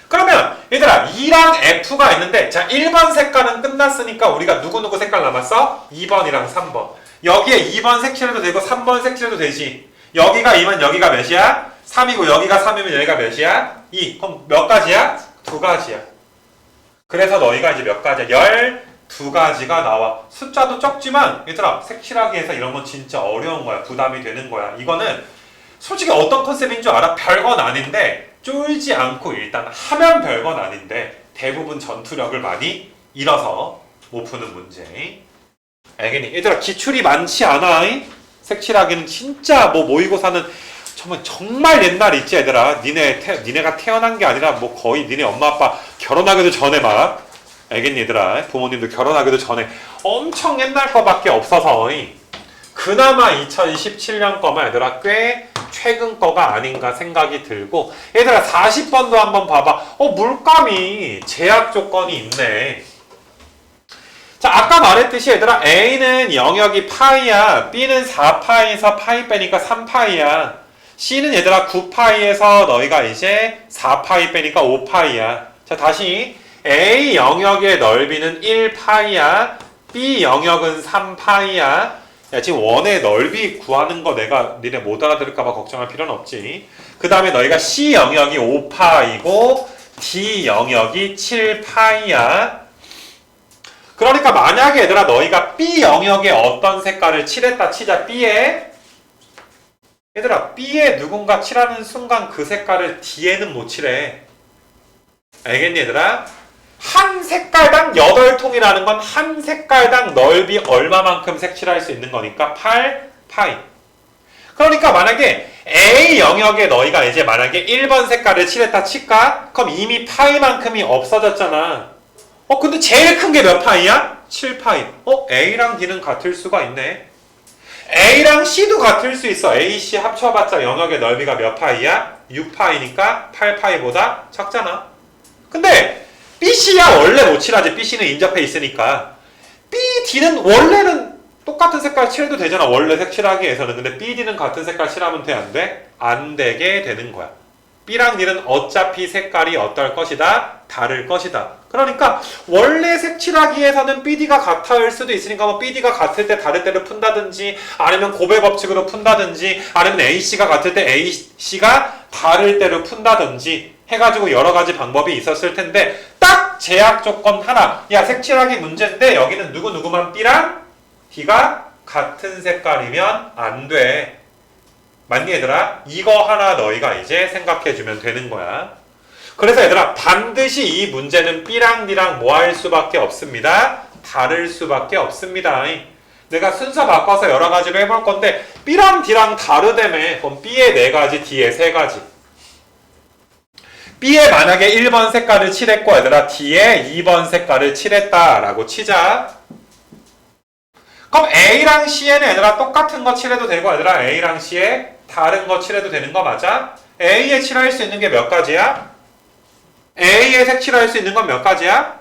그러면 얘들아, E랑 F가 있는데, 자, 1번 색깔은 끝났으니까 우리가 누구누구 색깔 남았어? 2번이랑 3번. 여기에 2번 색칠해도 되고 3번 색칠해도 되지. 여기가 2면 여기가 몇이야? 3이고 여기가 3이면 여기가 몇이야? 2. 그럼 몇 가지야? 2가지야. 그래서 너희가 이제 몇 가지야? 12가지가 나와. 숫자도 적지만 얘들아, 색칠하기 위해서 이런 건 진짜 어려운 거야. 부담이 되는 거야. 이거는 솔직히 어떤 컨셉인 줄 알아? 별건 아닌데 쫄지 않고 일단 하면 별건 아닌데 대부분 전투력을 많이 잃어서 못 푸는 문제. 알겠니? 얘들아, 기출이 많지 않아. 색칠하기는 진짜 뭐 모의고사는 정말 옛날 있지 얘들아. 니네가 태어난 게 아니라 뭐 거의 니네 엄마 아빠 결혼하기도 전에 막, 알겠니 얘들아? 부모님도 결혼하기도 전에 엄청 옛날 거밖에 없어서 그나마 2017년 거만 얘들아 꽤 최근 거가 아닌가 생각이 들고, 얘들아 40번도 한번 봐봐. 물감이 제약 조건이 있네. 자, 아까 말했듯이 얘들아, A는 영역이 파이야. B는 4파이에서 파이 빼니까 3파이야. C는 얘들아 9파이에서 너희가 이제 4파이 빼니까 5파이야. 자, 다시 A 영역의 넓이는 1파이야. B 영역은 3파이야. 야, 지금 원의 넓이 구하는 거 내가 니네 못 알아들을까봐 걱정할 필요는 없지. 그 다음에 너희가 C 영역이 5파이고 D 영역이 7파이야. 그러니까 만약에 얘들아 너희가 B 영역에 어떤 색깔을 칠했다 치자. B에 얘들아 B에 누군가 칠하는 순간 그 색깔을 D에는 못 칠해. 알겠니 얘들아? 한 색깔당 8통이라는 건 한 색깔당 넓이 얼마만큼 색칠할 수 있는 거니까 8파이. 그러니까 만약에 A 영역에 너희가 이제 만약에 1번 색깔을 칠했다 칠까? 그럼 이미 파이만큼이 없어졌잖아. 근데 제일 큰 게 몇 파이야? 7파이. A랑 D는 같을 수가 있네. A랑 C도 같을 수 있어. A, C 합쳐봤자 영역의 넓이가 몇 파이야? 6파이니까 8파이보다 작잖아. 근데 B, C야 원래 못 칠하지. B, C는 인접해 있으니까. B, D는 원래는 똑같은 색깔 칠해도 되잖아. 원래 색칠하기 위해서는. 근데 B, D는 같은 색깔 칠하면 돼? 안 돼? 안 되게 되는 거야. B랑 D는 어차피 색깔이 어떨 것이다? 다를 것이다. 그러니까 원래 색칠하기 위해서는 BD가 같을 수도 있으니까 뭐 BD가 같을 때 다를 때를 푼다든지, 아니면 고배 법칙으로 푼다든지, 아니면 AC가 같을 때 AC가 다를 때를 푼다든지 해가지고 여러 가지 방법이 있었을 텐데, 딱 제약 조건 하나. 야, 색칠하기 문제인데 여기는 누구누구만 B랑 D가 같은 색깔이면 안 돼. 맞니 얘들아? 이거 하나 너희가 이제 생각해주면 되는 거야. 그래서 얘들아 반드시 이 문제는 B랑 D랑 뭐 할 수밖에 없습니다. 다를 수밖에 없습니다. 내가 순서 바꿔서 여러 가지로 해볼 건데 B랑 D랑 다르다며. 그럼 B에 4가지, D에 3가지. B에 만약에 1번 색깔을 칠했고 얘들아 D에 2번 색깔을 칠했다라고 치자. 그럼 A랑 C에는 얘들아 똑같은 거 칠해도 되고 얘들아 A랑 C에 다른 거 칠해도 되는 거 맞아? A에 칠할 수 있는 게 몇 가지야? A에 색칠할 수 있는 건 몇 가지야?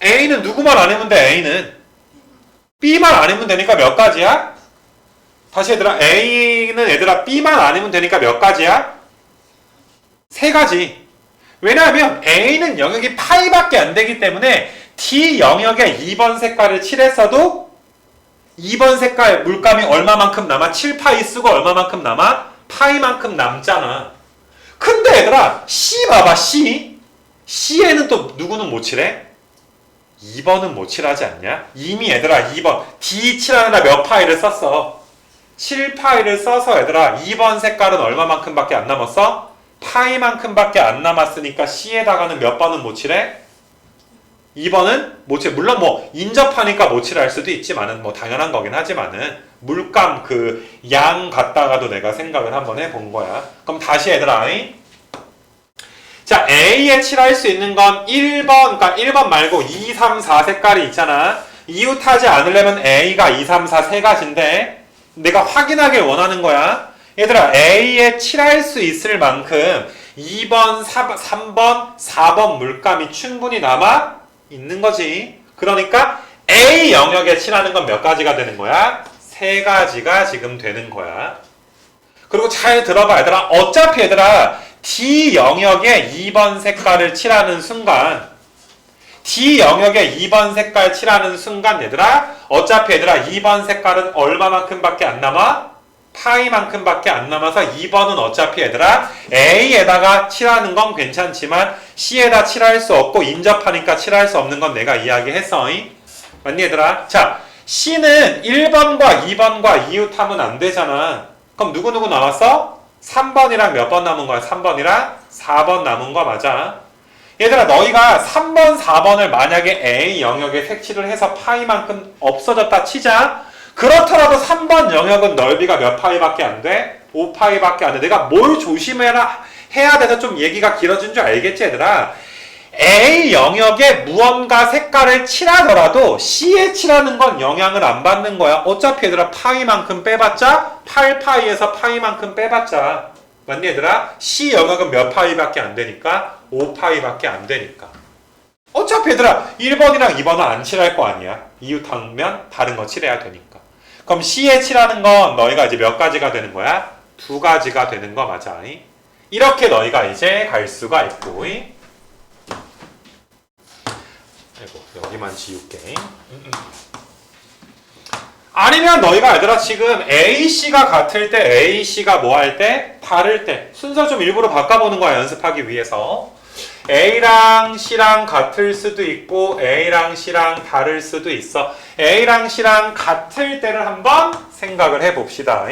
A는 누구만 아니면 돼, A는. B만 아니면 되니까 몇 가지야? 다시 얘들아, A는 얘들아 B만 아니면 되니까 몇 가지야? 3가지. 왜냐하면 A는 영역이 파이밖에 안 되기 때문에 D 영역에 2번 색깔을 칠했어도 2번 색깔 물감이 얼마만큼 남아? 7파이 쓰고 얼마만큼 남아? 파이만큼 남잖아. 근데 얘들아 C 봐봐. C에는 또 누구는 못 칠해? 2번은 못 칠하지 않냐? 이미 얘들아 2번 D 칠하느라 몇 파이를 썼어? 7파이를 써서 얘들아 2번 색깔은 얼마만큼 밖에 안 남았어? 파이만큼 밖에 안 남았으니까 C에다가는 몇 번은 못 칠해? 2번은 못 칠. 물론 뭐 인접하니까 못 칠할 수도 있지만은 뭐 당연한 거긴 하지만은 물감 그 양 갖다가도 내가 생각을 한번 해본 거야. 그럼 다시 얘들아, 자 A에 칠할 수 있는 건 1번, 그러니까 1번 말고 2, 3, 4 색깔이 있잖아. 이웃하지 않으려면 A가 2, 3, 4 3가지인데 내가 확인하길 원하는 거야. 얘들아 A에 칠할 수 있을 만큼 2번, 3번, 4번 물감이 충분히 남아 있는 거지. 그러니까 A 영역에 칠하는 건 몇 가지가 되는 거야? 3가지가 지금 되는 거야. 그리고 잘 들어봐 얘들아. 어차피 얘들아 D 영역에 2번 색깔을 칠하는 순간 D 영역에 2번 색깔 칠하는 순간 얘들아 어차피 얘들아 2번 색깔은 얼마만큼밖에 안 남아? 파이만큼밖에 안 남아서 2번은 어차피 얘들아 A에다가 칠하는 건 괜찮지만 C에다 칠할 수 없고 인접하니까 칠할 수 없는 건 내가 이야기했어. 맞니 얘들아? 자, C는 1번과 2번과 이웃하면 안 되잖아. 그럼 누구누구 나왔어? 3번이랑 몇 번 남은 거야? 3번이랑 4번 남은 거 맞아. 얘들아 너희가 3번, 4번을 만약에 A 영역에 색칠을 해서 파이만큼 없어졌다 치자. 그렇더라도 3번 영역은 넓이가 몇 파이밖에 안 돼? 5파이밖에 안 돼. 내가 뭘 조심해라 해야 돼서 좀 얘기가 길어진 줄 알겠지 얘들아? A 영역에 무언가 색깔을 칠하더라도 C에 칠하는 건 영향을 안 받는 거야. 어차피 얘들아 파이만큼 빼봤자 8파이에서 파이만큼 빼봤자 맞니 얘들아? C 영역은 몇 파이밖에 안 되니까 5파이밖에 안 되니까 어차피 얘들아 1번이랑 2번은 안 칠할 거 아니야. 이웃하면 다른 거 칠해야 되니까. 그럼 C에 칠하는 건 너희가 이제 몇 가지가 되는 거야? 2가지가 되는 거 맞아. 이렇게 너희가 이제 갈 수가 있고 아이고 여기만 지울게. 아니면 너희가 얘들아 지금 AC가 같을 때 AC가 뭐 할 때? 다를 때 순서 좀 일부러 바꿔보는 거야 연습하기 위해서. A랑 C랑 같을 수도 있고 A랑 C랑 다를 수도 있어. A랑 C랑 같을 때를 한번 생각을 해봅시다.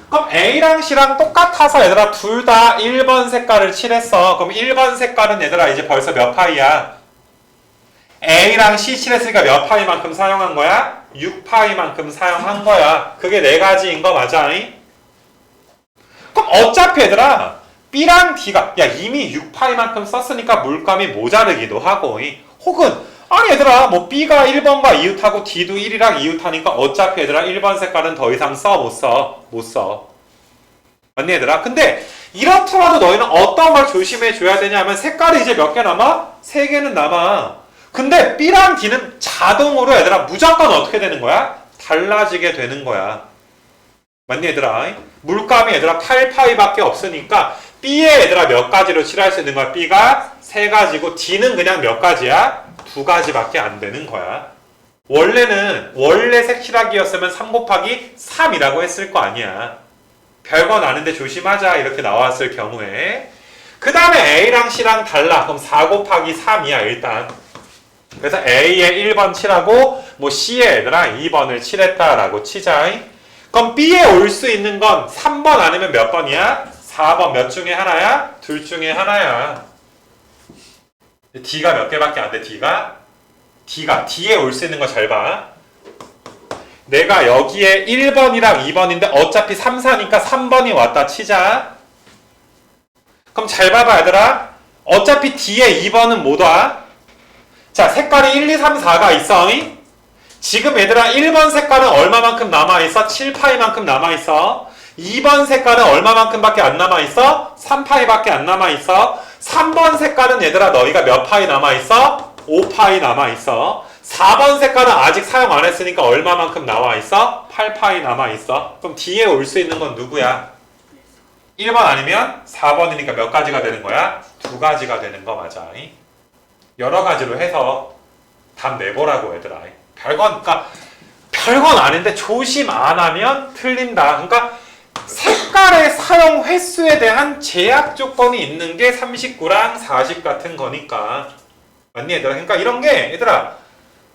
그럼 A랑 C랑 똑같아서 얘들아 둘 다 1번 색깔을 칠했어. 그럼 1번 색깔은 얘들아 이제 벌써 몇 파이야? A랑 C 칠했으니까 몇 파이만큼 사용한 거야? 6파이만큼 사용한 거야. 그게 네 가지인 거 맞아? 그럼 어차피 얘들아 B랑 D가 야 이미 6파이만큼 썼으니까 물감이 모자르기도 하고 혹은 아니 얘들아 뭐 B가 1번과 이웃하고 D도 1이랑 이웃하니까 어차피 얘들아 1번 색깔은 더 이상 못 써. 맞니 얘들아? 근데 이렇더라도 너희는 어떤 걸 조심해 줘야 되냐면 색깔이 이제 몇 개 남아? 3개는 남아. 근데 B랑 D는 자동으로 얘들아 무조건 어떻게 되는 거야? 달라지게 되는 거야. 맞니 얘들아? 물감이 얘들아 8파이밖에 없으니까 B에 얘들아 몇 가지로 칠할 수 있는 거야? B가 3가지고 D는 그냥 몇 가지야? 2가지밖에 안 되는 거야. 원래 색칠하기였으면 3 곱하기 3이라고 했을 거 아니야. 별건 아는데 조심하자 이렇게 나왔을 경우에 그 다음에 A랑 C랑 달라. 그럼 4 곱하기 3이야 일단. 그래서 A에 1번 칠하고 뭐 C에 얘들아 2번을 칠했다라고 치자. 그럼 B에 올 수 있는 건 3번 아니면 몇 번이야? 4번 몇 중에 하나야? 둘 중에 하나야. D가 몇 개밖에 안 돼. D에 올 수 있는 거 잘 봐. 내가 여기에 1번이랑 2번인데 어차피 3, 4니까 3번이 왔다 치자. 그럼 잘 봐봐 얘들아. 어차피 D에 2번은 못 와. 자 색깔이 1, 2, 3, 4가 있어. 지금 얘들아 1번 색깔은 얼마만큼 남아있어? 7파이만큼 남아있어. 2번 색깔은 얼마만큼밖에 안 남아있어? 3파이밖에 안 남아있어. 3번 색깔은 얘들아 너희가 몇 파이 남아있어? 5파이 남아있어. 4번 색깔은 아직 사용 안 했으니까 얼마만큼 나와있어? 8파이 남아있어. 그럼 D에 올 수 있는 건 누구야? 1번 아니면 4번이니까 몇 가지가 되는 거야? 2가지가 되는 거 맞아. 여러 가지로 해서 답 내보라고 얘들아. 그러니까 별건 아닌데 조심 안 하면 틀린다. 그러니까 색깔의 사용 횟수에 대한 제약 조건이 있는 게 39랑 40 같은 거니까. 맞니 얘들아? 그러니까 이런 게 얘들아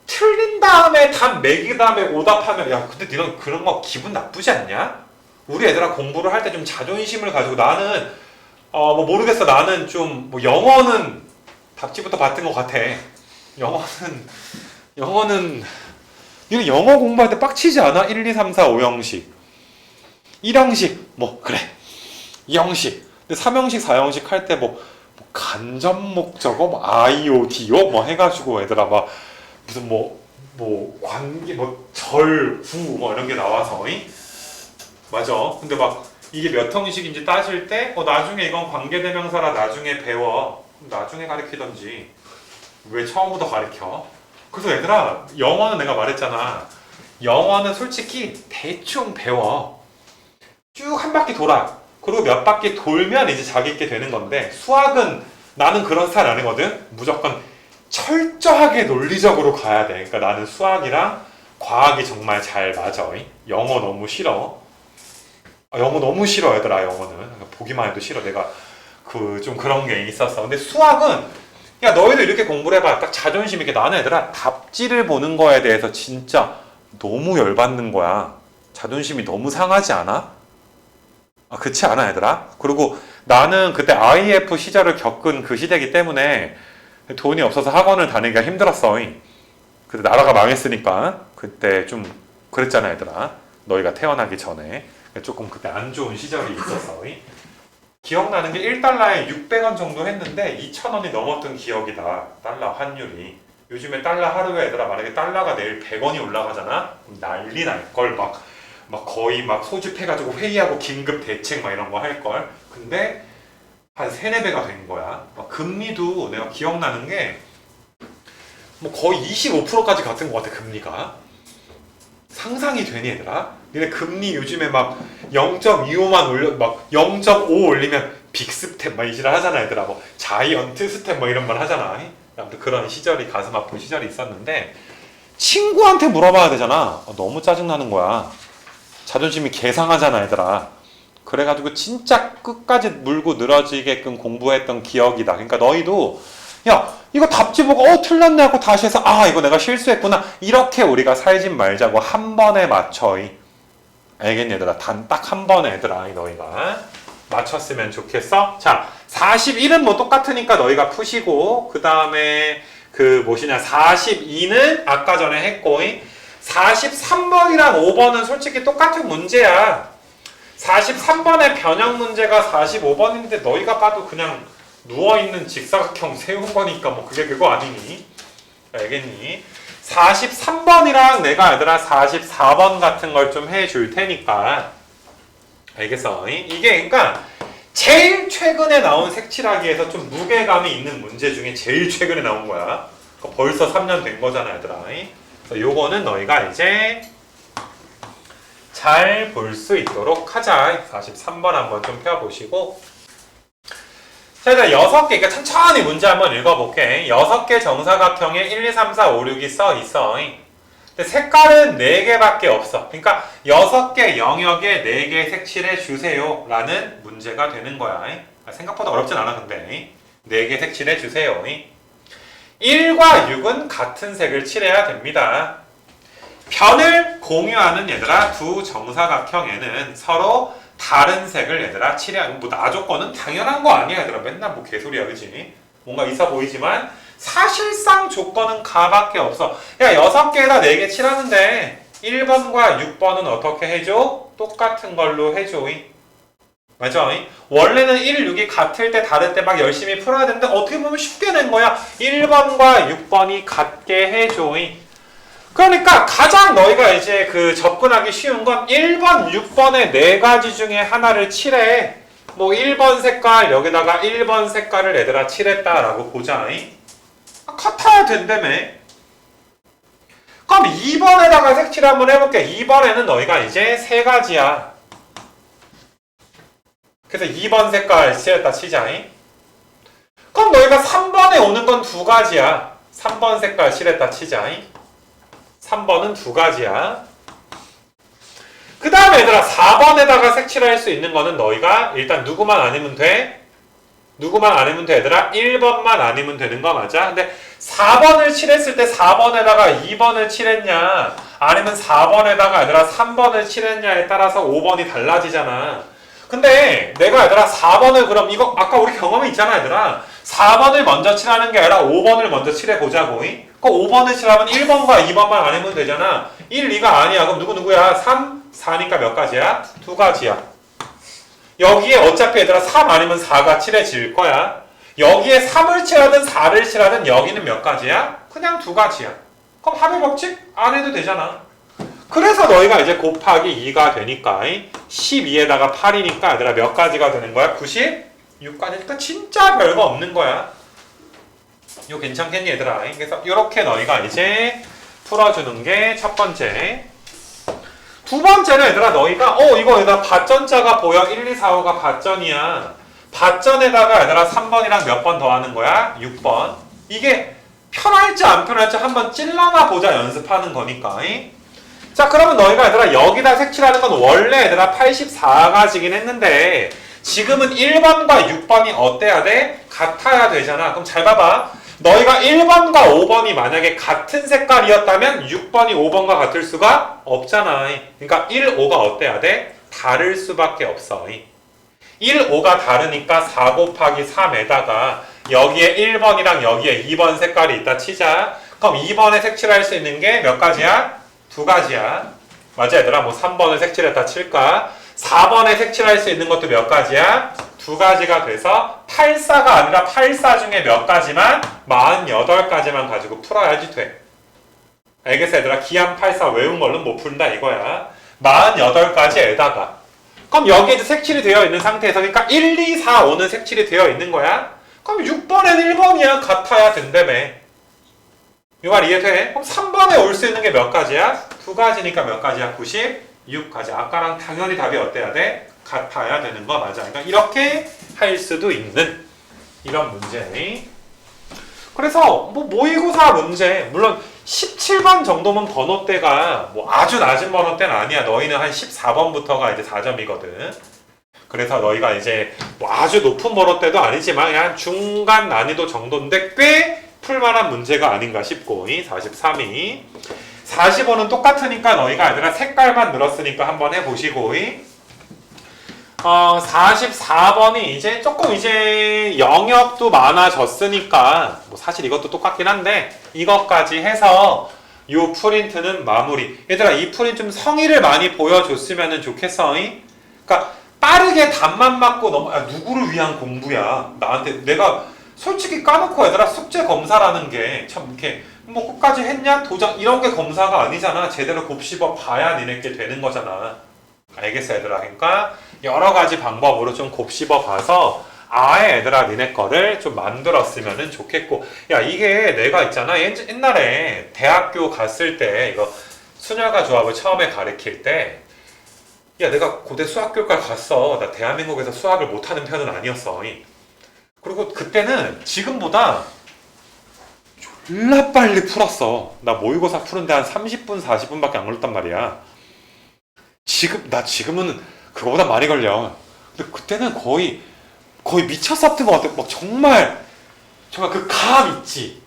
틀린 다음에 답 매긴 다음에 오답하면 야 근데 니는 그런 거 기분 나쁘지 않냐? 우리 애들아 공부를 할 때 좀 자존심을 가지고 나는 뭐 모르겠어. 나는 좀 뭐 영어는 답지부터 봤던 것 같아. 영어는 니는 영어 공부할 때 빡치지 않아? 1, 2, 3, 4, 5형식 1형식 뭐 그래 2형식 근데 3형식 4형식 할 때 뭐 간접 목적어 뭐 IODO 뭐 해가지고 애들아 막 무슨 뭐 관계 뭐 절구 뭐 이런 게 나와서 맞아. 근데 막 이게 몇 형식인지 따질 때 나중에 이건 관계대명사라 나중에 배워. 나중에 가르치던지 왜 처음부터 가르쳐? 그래서 얘들아 영어는 내가 말했잖아. 영어는 솔직히 대충 배워. 쭉 한 바퀴 돌아. 그리고 몇 바퀴 돌면 이제 자기 있게 되는 건데 수학은 나는 그런 스타일 아니거든. 무조건 철저하게 논리적으로 가야 돼. 그러니까 나는 수학이랑 과학이 정말 잘 맞아. 영어 너무 싫어. 영어 너무 싫어 얘들아. 영어는 보기만 해도 싫어. 내가 좀 그런 게 있었어. 근데 수학은 야 너희도 이렇게 공부를 해봐. 딱 자존심 있게. 나는 얘들아 답지를 보는 거에 대해서 진짜 너무 열받는 거야. 자존심이 너무 상하지 않아? 그렇지 않아 얘들아? 그리고 나는 그때 IF 시절을 겪은 그 시대이기 때문에 돈이 없어서 학원을 다니기가 힘들었어. 그때 나라가 망했으니까 그때 좀 그랬잖아 얘들아. 너희가 태어나기 전에 조금 그때 안 좋은 시절이 있었어. 기억나는 게 1달러에 600원 정도 했는데 2,000원이 넘었던 기억이다. 달러 환율이. 요즘에 달러 하루에 얘들아 만약에 달러가 내일 100원이 올라가잖아? 그럼 난리 날걸. 막 거의 막 소집해가지고 회의하고 긴급 대책 막 이런 거 할걸. 근데 한 3, 4배가 된 거야. 금리도 내가 기억나는 게 뭐 거의 25%까지 갔던 것 같아. 금리가 상상이 되니 얘들아? 근데 금리 요즘에 막 0.25만 올려 막 0.5 올리면 빅스텝 막 이 지랄 하잖아 얘들아. 뭐 자이언트 스텝 뭐 이런 말 하잖아. 아무튼 그런 시절이 가슴 아픈 시절이 있었는데 친구한테 물어봐야 되잖아. 너무 짜증나는 거야. 자존심이 개상하잖아 얘들아. 그래가지고 진짜 끝까지 물고 늘어지게끔 공부했던 기억이다. 그러니까 너희도 야 이거 답지 보고 틀렸네 하고 다시 해서 이거 내가 실수했구나 이렇게 우리가 살진 말자고 한 번에 맞춰. 알겠니 얘들아? 단 딱 한 번에 얘들아 너희가 맞췄으면 좋겠어. 자 41은 뭐 똑같으니까 너희가 푸시고 그 다음에 42는 아까 전에 했고 43번이랑 5번은 솔직히 똑같은 문제야. 43번의 변형 문제가 45번인데 너희가 봐도 그냥 누워있는 직사각형 세운 거니까 뭐 그게 그거 아니니? 알겠니? 43번이랑 내가 얘들아 44번 같은 걸 좀 해줄 테니까 알겠어? 이게 그러니까 제일 최근에 나온 색칠하기에서 좀 무게감이 있는 문제 중에 제일 최근에 나온 거야. 벌써 3년 된 거잖아 얘들아. 그래서 요거는 너희가 이제 잘 볼 수 있도록 하자. 43번 한번 좀 펴보시고 자, 일단 6개, 그러니까 천천히 문제 한번 읽어볼게. 6개 정사각형에 1, 2, 3, 4, 5, 6이 써 있어. 근데 색깔은 4개밖에 없어. 그러니까 6개 영역에 4개 색칠해 주세요 라는 문제가 되는 거야. 생각보다 어렵진 않아 근데 4개 색칠해 주세요. 1과 6은 같은 색을 칠해야 됩니다. 변을 공유하는 얘들아 두 정사각형에는 서로 다른 색을 얘들아 칠해야. 뭐 나 조건은 당연한 거 아니야 얘들아. 맨날 뭐 개소리야 그지? 뭔가 있어 보이지만 사실상 조건은 가밖에 없어. 야 6개에다 4개 칠하는데 1번과 6번은 어떻게 해줘? 똑같은 걸로 해줘. 맞아? 원래는 1, 6이 같을 때 다를 때 막 열심히 풀어야 되는데 어떻게 보면 쉽게 낸 거야. 1번과 6번이 같게 해줘. 그러니까 가장 너희가 이제 접근하기 쉬운 건 1번, 6번의 4가지 중에 하나를 칠해. 뭐 1번 색깔 여기다가 1번 색깔을 얘들아 칠했다라고 보자. 같아야 된다며. 그럼 2번에다가 색칠 한번 해볼게. 2번에는 너희가 이제 3가지야. 그래서 2번 색깔 칠했다 치자. 그럼 너희가 3번에 오는 건 2가지야. 3번 색깔 칠했다 치자. 3번은 2가지야. 그 다음에 얘들아 4번에다가 색칠할 수 있는 거는 너희가 일단 누구만 아니면 돼? 누구만 아니면 돼 얘들아? 1번만 아니면 되는 거 맞아? 근데 4번을 칠했을 때 4번에다가 2번을 칠했냐 아니면 4번에다가 얘들아 3번을 칠했냐에 따라서 5번이 달라지잖아. 근데 내가 얘들아 4번을 그럼 이거 아까 우리 경험이 있잖아 얘들아. 4번을 먼저 칠하는 게 아니라 5번을 먼저 칠해보자고. 그 5번을 칠하면 1번과 2번만 아니면 되잖아. 1, 2가 아니야. 그럼 누구야? 3, 4니까 몇 가지야? 2가지야. 여기에 어차피 얘들아 3 아니면 4가 칠해질 거야. 여기에 3을 칠하든 4를 칠하든 여기는 몇 가지야? 그냥 2가지야. 그럼 합의 법칙 안 해도 되잖아. 그래서 너희가 이제 곱하기 2가 되니까 12에다가 8이니까 얘들아 몇 가지가 되는 거야? 96가지니까 진짜 별거 없는 거야. 이거 괜찮겠니 얘들아? 그래서 이렇게 너희가 이제 풀어주는 게 첫 번째. 두 번째는 얘들아 너희가 이거 얘들아 밭전자가 보여. 1, 2, 4, 5가 밭전이야. 밭전에다가 얘들아 3번이랑 몇 번 더하는 거야? 6번. 이게 편할지 안 편할지 한번 찔러나 보자 연습하는 거니까. 자 그러면 너희가 얘들아 여기다 색칠하는 건 원래 얘들아 84가지긴 했는데 지금은 1번과 6번이 어때야 돼? 같아야 되잖아. 그럼 잘 봐봐. 너희가 1번과 5번이 만약에 같은 색깔이었다면 6번이 5번과 같을 수가 없잖아. 그러니까 1, 5가 어때야 돼? 다를 수밖에 없어. 1, 5가 다르니까 4 곱하기 3에다가 여기에 1번이랑 여기에 2번 색깔이 있다 치자. 그럼 2번에 색칠할 수 있는 게 몇 가지야? 2가지야. 맞아 얘들아? 뭐 3번을 색칠했다 칠까? 4번에 색칠할 수 있는 것도 몇 가지야? 2가지가 돼서 84가 아니라 84 중에 몇 가지만 48가지만 가지고 풀어야지 돼. 알겠어 얘들아? 기한 84 외운 걸로 못 푼다 이거야. 48가지에다가 그럼 여기에 색칠이 되어 있는 상태에서 그러니까 1, 2, 4, 5는 색칠이 되어 있는 거야. 그럼 6번엔 1번이야. 같아야 된다며. 이 말 이해돼? 그럼 3번에 올 수 있는 게 몇 가지야? 2가지니까 몇 가지야? 96가지. 아까랑 당연히 답이 어때야 돼? 같아야 되는 거 맞아. 그러니까 이렇게 할 수도 있는 이런 문제. 그래서 뭐 모의고사 문제 물론 17번 정도면 번호대가 뭐 아주 낮은 번호대는 아니야. 너희는 한 14번부터가 이제 4점이거든. 그래서 너희가 이제 뭐 아주 높은 번호대도 아니지만 그냥 중간 난이도 정도인데 꽤 풀만한 문제가 아닌가 싶고 43이 40번은 똑같으니까 너희가 얘들아 색깔만 늘었으니까 한번 해보시고 44번이 이제 조금 이제 영역도 많아졌으니까 뭐 사실 이것도 똑같긴 한데 이것까지 해서 요 프린트는 마무리. 얘들아 이 프린트 좀 성의를 많이 보여줬으면 좋겠어. 그러니까 빠르게 답만 맞고 누구를 위한 공부야. 나한테 내가 솔직히 까놓고 얘들아 숙제 검사라는 게 참 이렇게 뭐 끝까지 했냐? 도장 이런 게 검사가 아니잖아. 제대로 곱씹어 봐야 니네께 되는 거잖아. 알겠어 얘들아. 그러니까 여러 가지 방법으로 좀 곱씹어 봐서 아예 얘들아 니네 거를 좀 만들었으면 좋겠고 야 이게 내가 있잖아 옛날에 대학교 갔을 때 이거 수녀가 조합을 처음에 가르칠 때 야 내가 고대 수학교육과 갔어. 나 대한민국에서 수학을 못하는 편은 아니었어. 그리고 그때는 지금보다 졸라 빨리 풀었어. 나 모의고사 푸는데 한 30분 40분밖에 안 걸렸단 말이야. 지금은 그거보다 많이 걸려. 근데 그때는 거의 미쳤었던 것 같아. 막 정말 그 감 있지.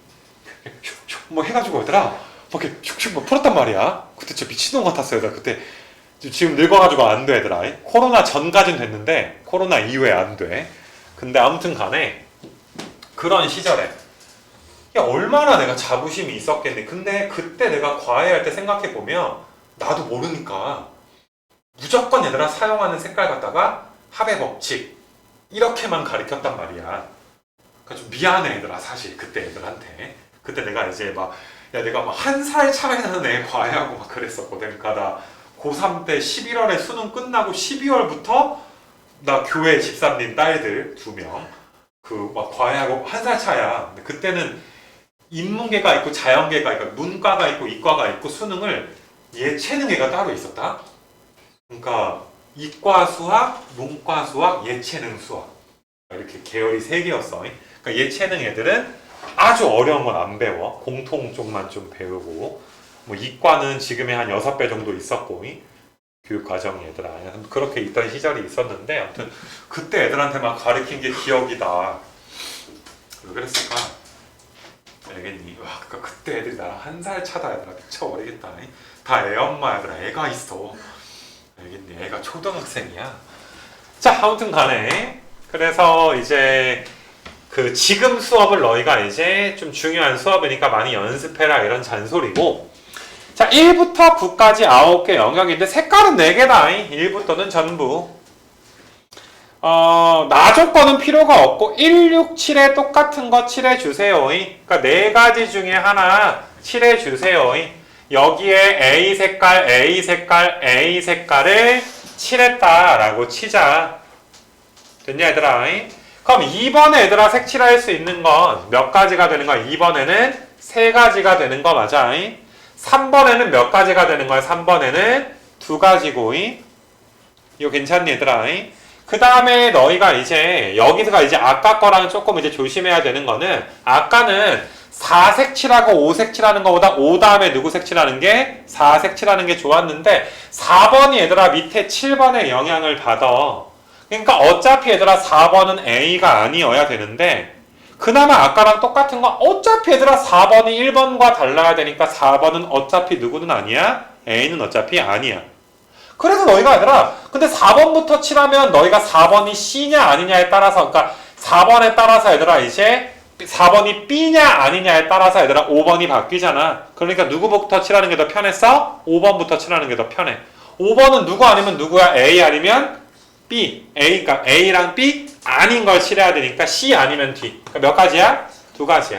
뭐 해가지고 얘들아 막 이렇게 슉슉 막 풀었단 말이야. 그때 진짜 미친놈 같았어요. 얘들아 그때 지금 늙어가지고 안 돼 얘들아. 코로나 전까진 됐는데 코로나 이후에 안 돼. 근데 아무튼 간에 그런 시절에 야 얼마나 내가 자부심이 있었겠니. 근데 그때 내가 과외할 때 생각해보면 나도 모르니까 무조건 얘들아 사용하는 색깔 갖다가 합의 법칙 이렇게만 가르쳤단 말이야. 그러니까 좀 미안해 얘들아 사실 그때 애들한테. 그때 내가 이제 내가 막 1살 차이 나는 애 과외하고 막 그랬었거든. 그러니까 나 고3 때 11월에 수능 끝나고 12월부터 나 교회 집사님 딸들 2명 그 막 과외하고 1살 차야. 근데 그때는 인문계가 있고 자연계가 있고 문과가 있고 이과가 있고 수능을 예체능계가 따로 있었다. 그러니까 이과 수학, 문과 수학, 예체능 수학 이렇게 계열이 3개였어. 그러니까 예체능 애들은 아주 어려운 건 안 배워. 공통 쪽만 좀 배우고 뭐 이과는 지금의 한 6배 정도 있었고 교육과정이 얘들아 그렇게 있던 시절이 있었는데 아무튼 그때 애들한테 막 가르친 게 기억이다. 왜 그랬을까? 알겠니? 와, 그러니까 그때 애들이 나랑 1살 차다. 얘들아 미쳐버리겠다. 다 애 엄마 얘들아 애가 있어. 알겠니? 애가 초등학생이야. 자 아무튼 간에 그래서 이제 그 지금 수업을 너희가 이제 좀 중요한 수업이니까 많이 연습해라 이런 잔소리고 자 1부터 9까지 9개 영역인데 색깔은 4개다. 1부터는 전부 나 조건은 필요가 없고 1, 6, 7에 똑같은 거 칠해주세요. 그러니까 4가지 중에 하나 칠해주세요. 여기에 A 색깔, A 색깔, A 색깔을 칠했다라고 치자. 됐냐 얘들아? 그럼 2번에 얘들아 색칠할 수 있는 건 몇 가지가 되는 거야? 2번에는 3가지가 되는 거 맞아? 3번에는 몇 가지가 되는 거야? 3번에는 두 가지고 이거 괜찮니 얘들아? 그 다음에 너희가 이제 여기서가 이제 아까 거랑 조금 이제 조심해야 되는 거는 아까는 4색칠하고 5색칠하는 것보다 5 다음에 누구 색칠하는 게 4색칠하는 게 좋았는데 4번이 얘들아 밑에 7번에 영향을 받아. 그러니까 어차피 얘들아 4번은 A가 아니어야 되는데 그나마 아까랑 똑같은 건 어차피 얘들아 4번이 1번과 달라야 되니까 4번은 어차피 누구는 아니야? A는 어차피 아니야. 그래서 너희가 얘들아 근데 4번부터 칠하면 너희가 4번이 C냐 아니냐에 따라서 그러니까 4번에 따라서 얘들아 이제 4번이 B냐 아니냐에 따라서 얘들아 5번이 바뀌잖아. 그러니까 누구부터 칠하는 게 더 편했어? 5번부터 칠하는 게 더 편해. 5번은 누구 아니면 누구야? A 아니면 B. 그러니까 A랑 B 아닌 걸 칠해야 되니까 C 아니면 D. 그러니까 몇 가지야? 두 가지야.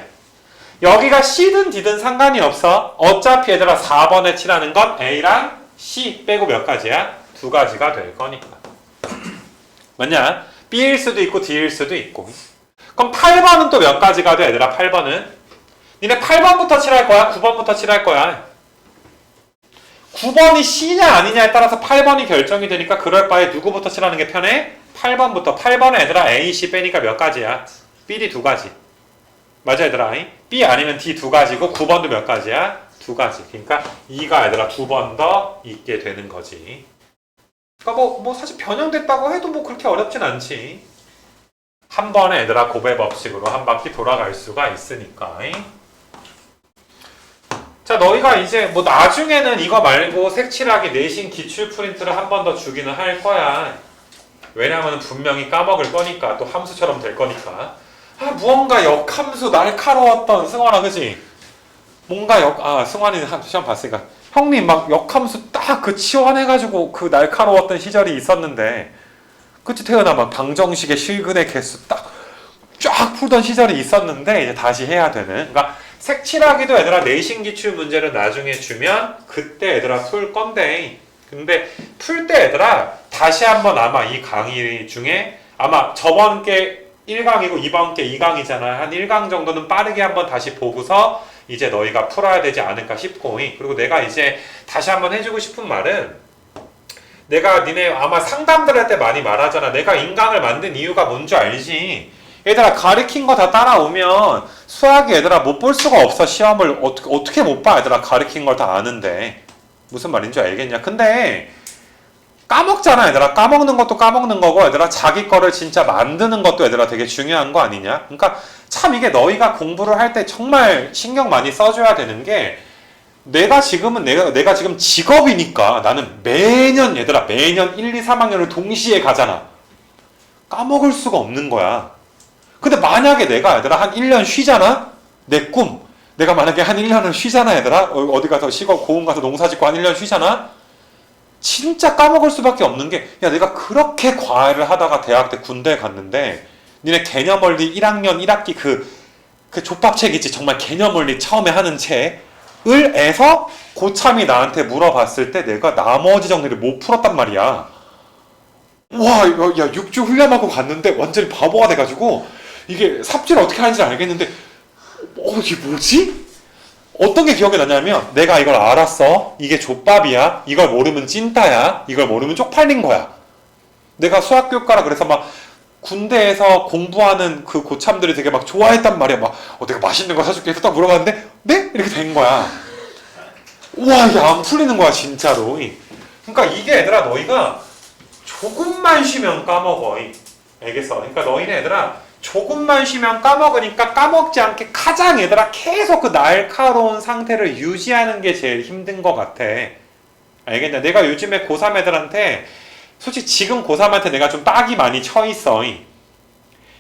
여기가 C든 D든 상관이 없어. 어차피 얘들아 4번에 칠하는 건 A랑 C 빼고 몇 가지야? 두 가지가 될 거니까. 맞냐? B일 수도 있고 D일 수도 있고. 그럼 8번은 또 몇 가지가 돼 얘들아? 8번은 니네 8번부터 칠할 거야? 9번부터 칠할 거야? 9번이 C냐 아니냐에 따라서 8번이 결정이 되니까 그럴 바에 누구부터 칠하는 게 편해? 8번부터. 8번에 얘들아 A, C 빼니까 몇 가지야? B, D 두 가지. 맞아 얘들아? B 아니면 D 두 가지고 9번도 몇 가지야? 두 가지. 그러니까 2가 얘들아 두 번 더 있게 되는 거지. 그러니까 뭐 사실 변형됐다고 해도 뭐 그렇게 어렵진 않지. 한 번에 얘들아 곱의 법칙으로 한 바퀴 돌아갈 수가 있으니까. 자 너희가 이제 뭐 나중에는 이거 말고 색칠하기 내신 기출 프린트를 한 번 더 주기는 할 거야. 왜냐면 분명히 까먹을 거니까 또 함수처럼 될 거니까. 무언가 역함수 날카로웠던 승환아 그지? 뭔가 승환이는 시험 봤으니까 형님 막 역함수 딱 그 치환해가지고 그 날카로웠던 시절이 있었는데 그치 태연아 막 방정식의 실근의 개수 딱 쫙 풀던 시절이 있었는데 이제 다시 해야 되는. 그러니까 색칠하기도 얘들아 내신 기출 문제를 나중에 주면 그때 얘들아 풀 건데 근데 풀 때 얘들아 다시 한번 아마 이 강의 중에 아마 저번 게 1강이고 이번 게 2강이잖아. 한 1강 정도는 빠르게 한번 다시 보고서 이제 너희가 풀어야 되지 않을까 싶고 그리고 내가 이제 다시 한번 해주고 싶은 말은 내가 니네 아마 상담들 할 때 많이 말하잖아. 내가 인강을 만든 이유가 뭔지 알지? 얘들아 가르친 거 다 따라오면 수학이 얘들아 못 볼 수가 없어. 시험을 어떻게 못 봐 얘들아 가르친 걸 다 아는데 무슨 말인지 알겠냐? 근데 까먹잖아 얘들아. 까먹는 것도 까먹는 거고 얘들아 자기 거를 진짜 만드는 것도 얘들아 되게 중요한 거 아니냐? 그러니까 참 이게 너희가 공부를 할 때 정말 신경 많이 써줘야 되는 게 내가 지금 직업이니까 나는 매년 1, 2, 3학년을 동시에 가잖아. 까먹을 수가 없는 거야. 근데 만약에 내가 얘들아 한 1년 쉬잖아? 내 꿈. 내가 만약에 한 1년을 쉬잖아 얘들아? 어디 가서 시골 고흥 가서 농사 짓고 한 1년 쉬잖아? 진짜 까먹을 수밖에 없는 게 야 내가 그렇게 과외를 하다가 대학 때 군대에 갔는데 니네 개념원리 1학년 1학기 그 족밥책 있지? 정말 개념원리 처음에 하는 책을 에서 고참이 나한테 물어봤을 때 내가 나머지 정리를 못 풀었단 말이야. 와, 야 6주 훈련하고 갔는데 완전히 바보가 돼가지고 이게 삽질을 어떻게 하는지 알겠는데 이게 뭐지? 어떤 게 기억이 나냐면 내가 이걸 알았어. 이게 족밥이야. 이걸 모르면 찐따야. 이걸 모르면 쪽팔린 거야. 내가 수학교육가라 그래서 막 군대에서 공부하는 그 고참들이 되게 막 좋아했단 말이야. 막 내가 맛있는 거 사줄게 해서 딱 물어봤는데 네? 이렇게 된 거야. 우와 이게 안 풀리는 거야 진짜로. 그러니까 이게 얘들아 너희가 조금만 쉬면 까먹어. 알겠어? 그러니까 너희는 얘들아 조금만 쉬면 까먹으니까 까먹지 않게 가장 얘들아 계속 그 날카로운 상태를 유지하는 게 제일 힘든 것 같아. 알겠냐? 내가 요즘에 고3 애들한테 솔직히 지금 고3한테 내가 좀 빡이 많이 쳐 있어.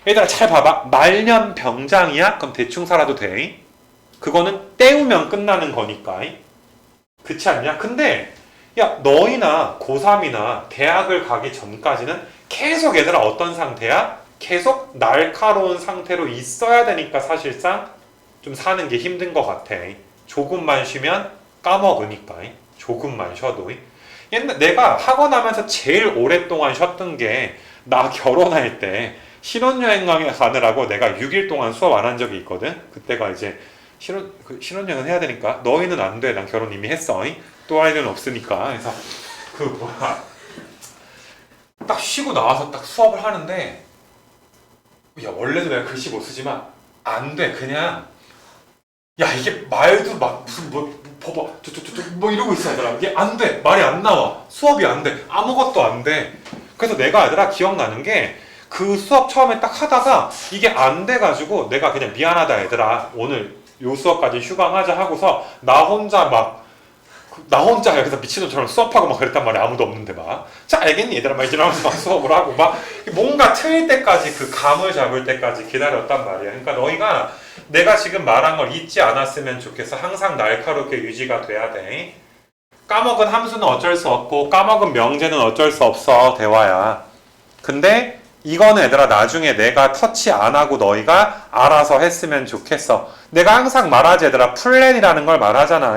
얘들아 잘 봐봐. 말년병장이야? 그럼 대충 살아도 돼. 그거는 때우면 끝나는 거니까. 그렇지 않냐? 근데 야 너희나 고3이나 대학을 가기 전까지는 계속 얘들아 어떤 상태야? 계속 날카로운 상태로 있어야 되니까 사실상 좀 사는 게 힘든 것 같아. 조금만 쉬면 까먹으니까. 조금만 쉬어도. 옛날 내가 학원 하면서 제일 오랫동안 쉬었던 게 나 결혼할 때 신혼여행 가느라고 내가 6일 동안 수업 안 한 적이 있거든. 그때가 이제 신혼여행은 해야 되니까 너희는 안 돼. 난 결혼 이미 했어. 또 아이는 없으니까. 그래서 그 뭐야 딱 쉬고 나와서 딱 수업을 하는데 야 원래도 내가 글씨 못 쓰지만 안 돼 그냥 야 이게 말도 막 무슨 뭐 봐봐 뭐 이러고 있어 얘들아 이게 안 돼 말이 안 나와 수업이 안 돼 아무것도 안 돼 그래서 내가 얘들아 기억나는 게 그 수업 처음에 딱 하다가 이게 안 돼가지고 내가 그냥 미안하다 얘들아 오늘 요 수업까지 휴강하자 하고서 나 혼자 여기서 미친놈처럼 수업하고 막 그랬단 말이야 아무도 없는데 막 자 알겠니 얘들아 막 이러면서 막 수업을 하고 막 뭔가 틀릴 때까지 그 감을 잡을 때까지 기다렸단 말이야 그러니까 너희가 내가 지금 말한 걸 잊지 않았으면 좋겠어 항상 날카롭게 유지가 돼야 돼 까먹은 함수는 어쩔 수 없고 까먹은 명제는 어쩔 수 없어 대화야 근데 이거는 얘들아 나중에 내가 터치 안 하고 너희가 알아서 했으면 좋겠어 내가 항상 말하지 얘들아 플랜이라는 걸 말하잖아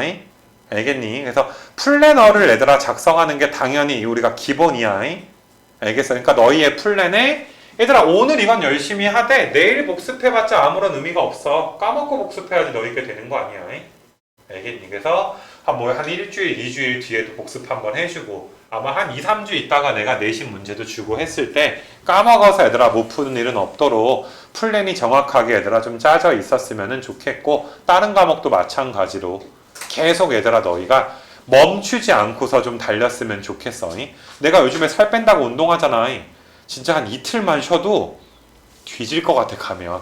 알겠니? 그래서 플래너를 얘들아 작성하는 게 당연히 우리가 기본이야 알겠어? 그러니까 너희의 플랜에 얘들아 오늘 이건 열심히 하되 내일 복습해봤자 아무런 의미가 없어 까먹고 복습해야지 너희게 되는 거 아니야 알겠니? 그래서 한 일주일, 2주일 뒤에도 복습 한번 해주고 아마 한 2, 3주 있다가 내가 내신 문제도 주고 했을 때 까먹어서 얘들아 못 푸는 일은 없도록 플랜이 정확하게 얘들아 좀 짜져 있었으면 좋겠고 다른 과목도 마찬가지로 계속 얘들아 너희가 멈추지 않고서 좀 달렸으면 좋겠어 내가 요즘에 살 뺀다고 운동하잖아 진짜 한 이틀만 쉬어도 뒤질 것 같아 가면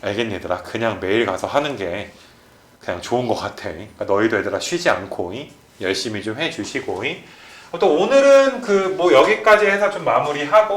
알겠니 얘들아 그냥 매일 가서 하는 게 그냥 좋은 것 같아 그러니까 너희도 얘들아 쉬지 않고 열심히 좀 해주시고 또 오늘은 그 뭐 여기까지 해서 좀 마무리하고